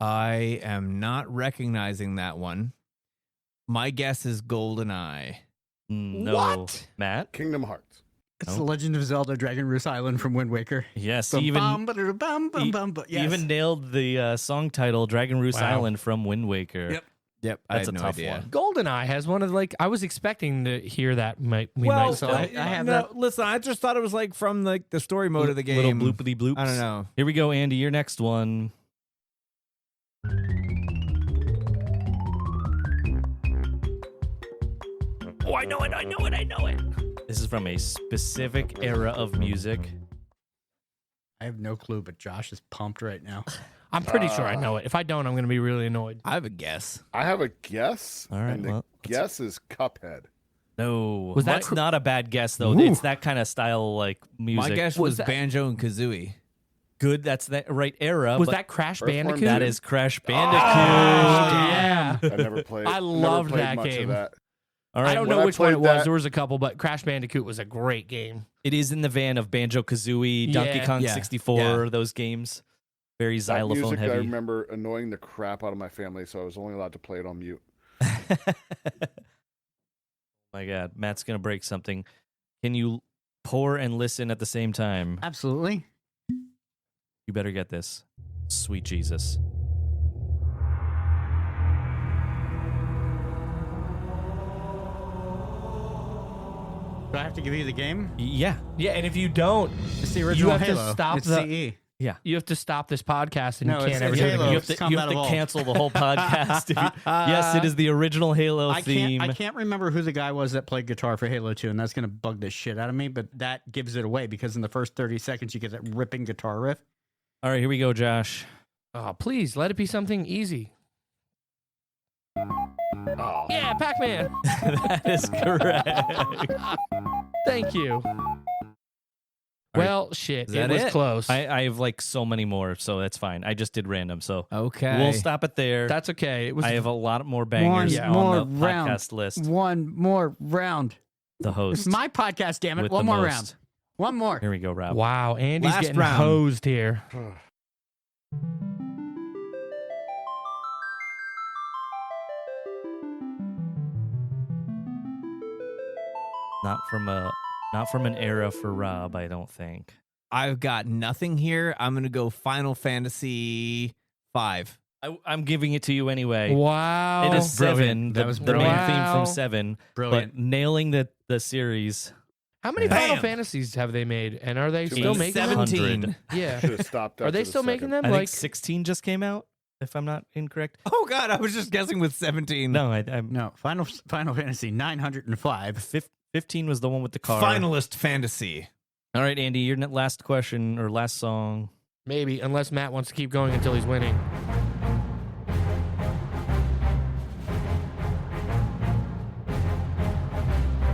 I am not recognizing that one. My guess is GoldenEye. No. What? Matt? Kingdom Hearts. It's Nope. The Legend of Zelda Dragon Roost Island from Wind Waker. Yes, Bum, even bum, ba-da-da-bum, bum, bum, bum. Yes. even nailed the song title, Dragon Roost Wow. Island from Wind Waker. Yep. Yep, That's I had a no tough idea. one. GoldenEye has one of I was expecting to hear that. We Well, might. so I have no, that. listen, I just thought it was like from like the story mode of the game. Little bloopity bloops. I don't know. Here we go, Andy. Your next one. Oh, I know it. I know it. I know it. This is from a specific era of music. I have no clue, but Josh is pumped right now. I'm pretty sure I know it. If I don't, I'm going to be really annoyed. I have a guess. I have a guess. All right, And the well, guess is Cuphead. No, Was that that's not a bad guess though. Ooh. It's that kind of style like music. My guess was Banjo and Kazooie. Good. That's the right era. Was but that Crash Earthworm Bandicoot? Jim? that is Crash Bandicoot. yeah. I never played. I never loved played that much game. Of that. All right, I don't when know I which one it played was. that- There was a couple, but Crash Bandicoot was a great game. it is in the van of Banjo Kazooie, Donkey Yeah. Kong Yeah. 64, those games. Very That xylophone music, I heavy. remember annoying the crap out of my family, so I was only allowed to play it on mute. My God, Matt's gonna break something. Can you pour and listen at the same time? Absolutely. You better get this. Sweet Jesus. Do I have to give you the game? Yeah. Yeah, and if you don't, It's the original have to Halo. stop it's the- CE. you have to stop this podcast and No, you it's can't ever do it Halo. again. You have to, Combat you have to Evolved. cancel the whole podcast. If you- yes, it is the original Halo I theme. can't remember who the guy was that played guitar for Halo 2, and that's going to bug the shit out of me, but that gives it away because in the first 30 seconds, you get that ripping guitar riff. All right, here we go, Josh. Oh, please let it be something easy. Oh, Yeah, Pac-Man. That is correct. Thank you. Well, shit, Is it that was it? close. I have like so many more, so that's fine. I just did random, so Okay. we'll stop it there. That's okay. It was. I have a lot more bangers One on more the round. podcast list. One more round. The host. It's my podcast, damn it. with One the more most. round. One more. Here we go, Rob. wow, Andy's Last getting round. hosed here. Not from an era for Rob, I don't think. I've got nothing here. I'm going to go Final Fantasy 5. I'm giving it to you anyway. Wow. It is Brilliant. 7. That The, was the main brilliant. theme Wow. from 7. Brilliant. But nailing the series. How many Bam. Final Fantasies have they made? And are they Too still many. making them? 17. Yeah. should have stopped. Are after they the still making second. them? I Like, think 16 just came out, if I'm not incorrect. Oh, God. I was just guessing with 17. No, I'm No, Final Fantasy 905. 15 was the one with the car. Finalist Fantasy. All right, Andy, your last question or last song. maybe, unless Matt wants to keep going until he's winning.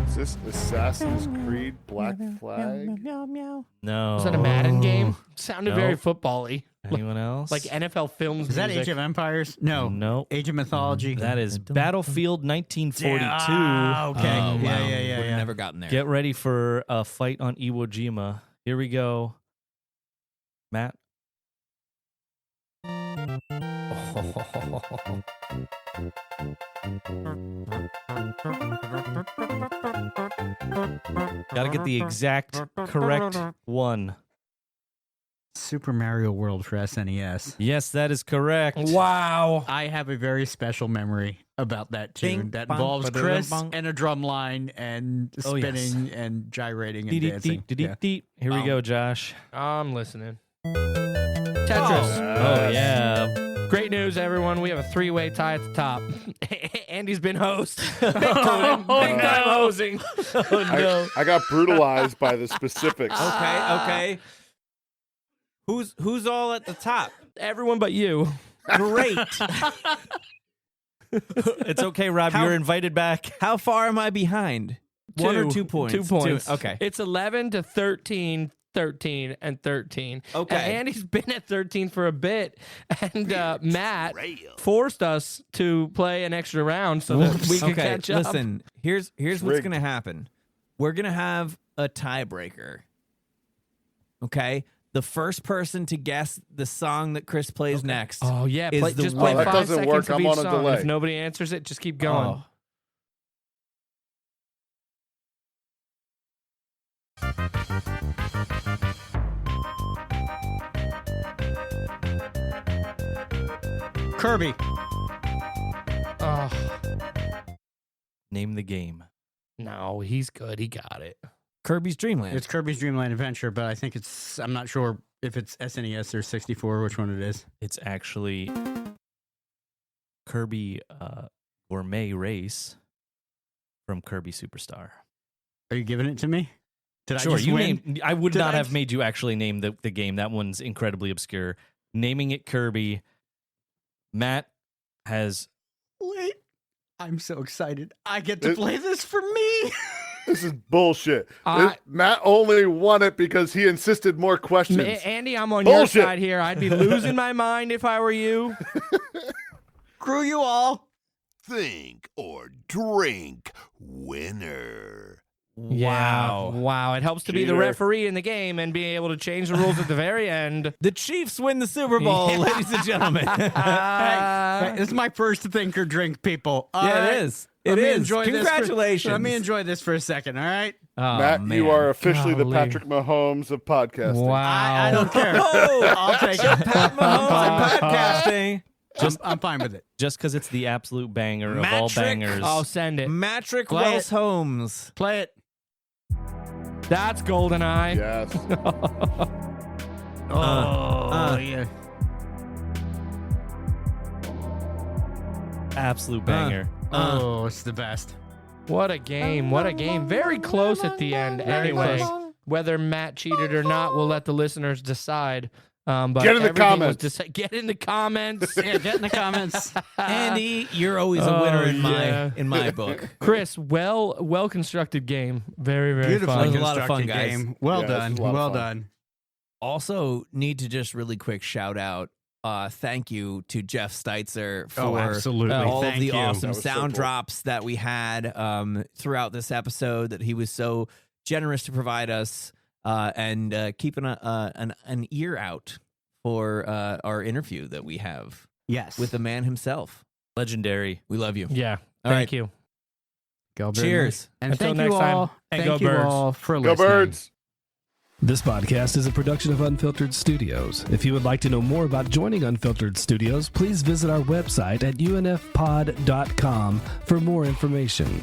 Is this Assassin's Creed Black Flag? No. Was that a Madden game? Sounded very No. football-y. Anyone else? Like NFL Films Is that music. Age of Empires? No. No. Age of Mythology. That is Battlefield 1942. Ah, okay. Oh, wow. Yeah. Would've never gotten there. Get ready for a fight on Iwo Jima. Here we go. Matt. Got to get the exact correct one. Super Mario World for SNES. Yes, that is correct. Wow. I have a very special memory about that tune Bing, that bong, involves ba-da-dum, Chris bong. and a drum line and Oh, yes. spinning and gyrating and Deet, dancing. deet, deet, Yeah. deet. Here we go, Josh. I'm listening. Tetris. Oh, yeah. Great news, everyone. We have a three-way tie at the top. Andy's been host. Big time, Oh, big time no. hosing. Oh, no. I got brutalized by the specifics. Okay. Who's all at the top? Everyone but you. Great. It's okay, Rob. How- You're invited back. How far am I behind? 1 or 2 points? 2 points. Okay. It's 11 to 13, 13, and 13. Okay. And Andy's been at 13 for a bit. And Matt Trail. forced us to play an extra round so that we could Okay, catch up. listen. Here's what's rigged. going to happen. We're going to have a tiebreaker. Okay? The first person to guess the song that Chris plays next. Oh, yeah. Is the Just winner. play That 5 doesn't seconds work. of I'm each on a song. delay. If nobody answers it, just keep going. Oh. Kirby. Oh, Name the game. no, he's good. He got it. Kirby's Dream Land. It's Kirby's Dream Land Adventure, but I think I'm not sure if it's SNES or 64, which one it is. It's actually Kirby Gourmet Race from Kirby Superstar. Are you giving it to me? Did Sure, I just you win? named. I would Did not I have just- made you actually name the game. That one's incredibly obscure. Naming it Kirby. Matt has. Wait. I'm so excited. I get to play this for me. This is bullshit. I- Matt only won it because he insisted more questions. Andy, I'm on Bullshit. your side here. I'd be losing my mind if I were you. Screw you all. Think or drink winner. Yeah. Wow. It helps to be the Cheater. referee in the game and be able to change the rules at the very end. The Chiefs win the Super Bowl, ladies and gentlemen. Hey, this is my first think or drink, people. All Yeah, right? it is. Let It me is. enjoy this for- Congratulations. let me enjoy this for a second, all right? Oh, Matt, man. you are officially the Golly. Patrick Mahomes of podcasting. Wow. I don't care. Oh, I'll take it. Pat Mahomes and podcasting. I'm fine with it. Just because it's the absolute banger of all Matrick. bangers. I'll send it. Matrick Play Wells it. Holmes. Play it. That's GoldenEye. Yes. Yeah. absolute banger. Oh, it's the best. What a game. What a game. Very close at the end. Anyway, close. whether Matt cheated or not, we'll let the listeners decide. But Get in the everything was comments. get in the comments. Yeah, get in the comments. Andy, you're always a winner in my book. Chris, well constructed game. Very, very Beautifully fun. It was a lot of fun, constructed guys. game. Well Yeah, this done. is a lot of Well fun. done. Also, need to just really quick shout out. Thank you to Jeff Steitzer for absolutely. all Thank of the you. awesome That was so sound cool. drops that we had throughout this episode. That he was so generous to provide us and keeping an ear out for our interview that we have Yes. with the man himself. Legendary. We love you. Yeah. All Thank right. you. Go Birds. Cheers. And Until thank next you time. all. And Thank go you Birds. all for Go listening. Birds. This podcast is a production of Unfiltered Studios. If you would like to know more about joining Unfiltered Studios, please visit our website at unfpod.com for more information.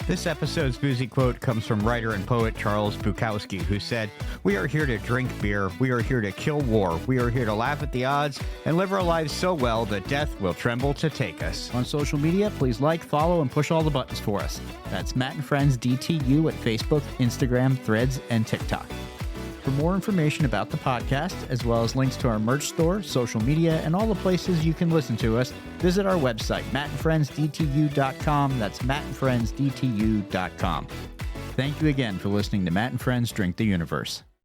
This episode's boozy quote comes from writer and poet Charles Bukowski, who said, "We are here to drink beer. We are here to kill war. We are here to laugh at the odds and live our lives so well that death will tremble to take us." On social media, please like, follow, and push all the buttons for us. That's Matt and Friends DTU at Facebook, Instagram, Threads, and TikTok. For more information about the podcast, as well as links to our merch store, social media, and all the places you can listen to us, visit our website, mattandfriendsdtu.com. That's mattandfriendsdtu.com. Thank you again for listening to Matt and Friends Drink the Universe.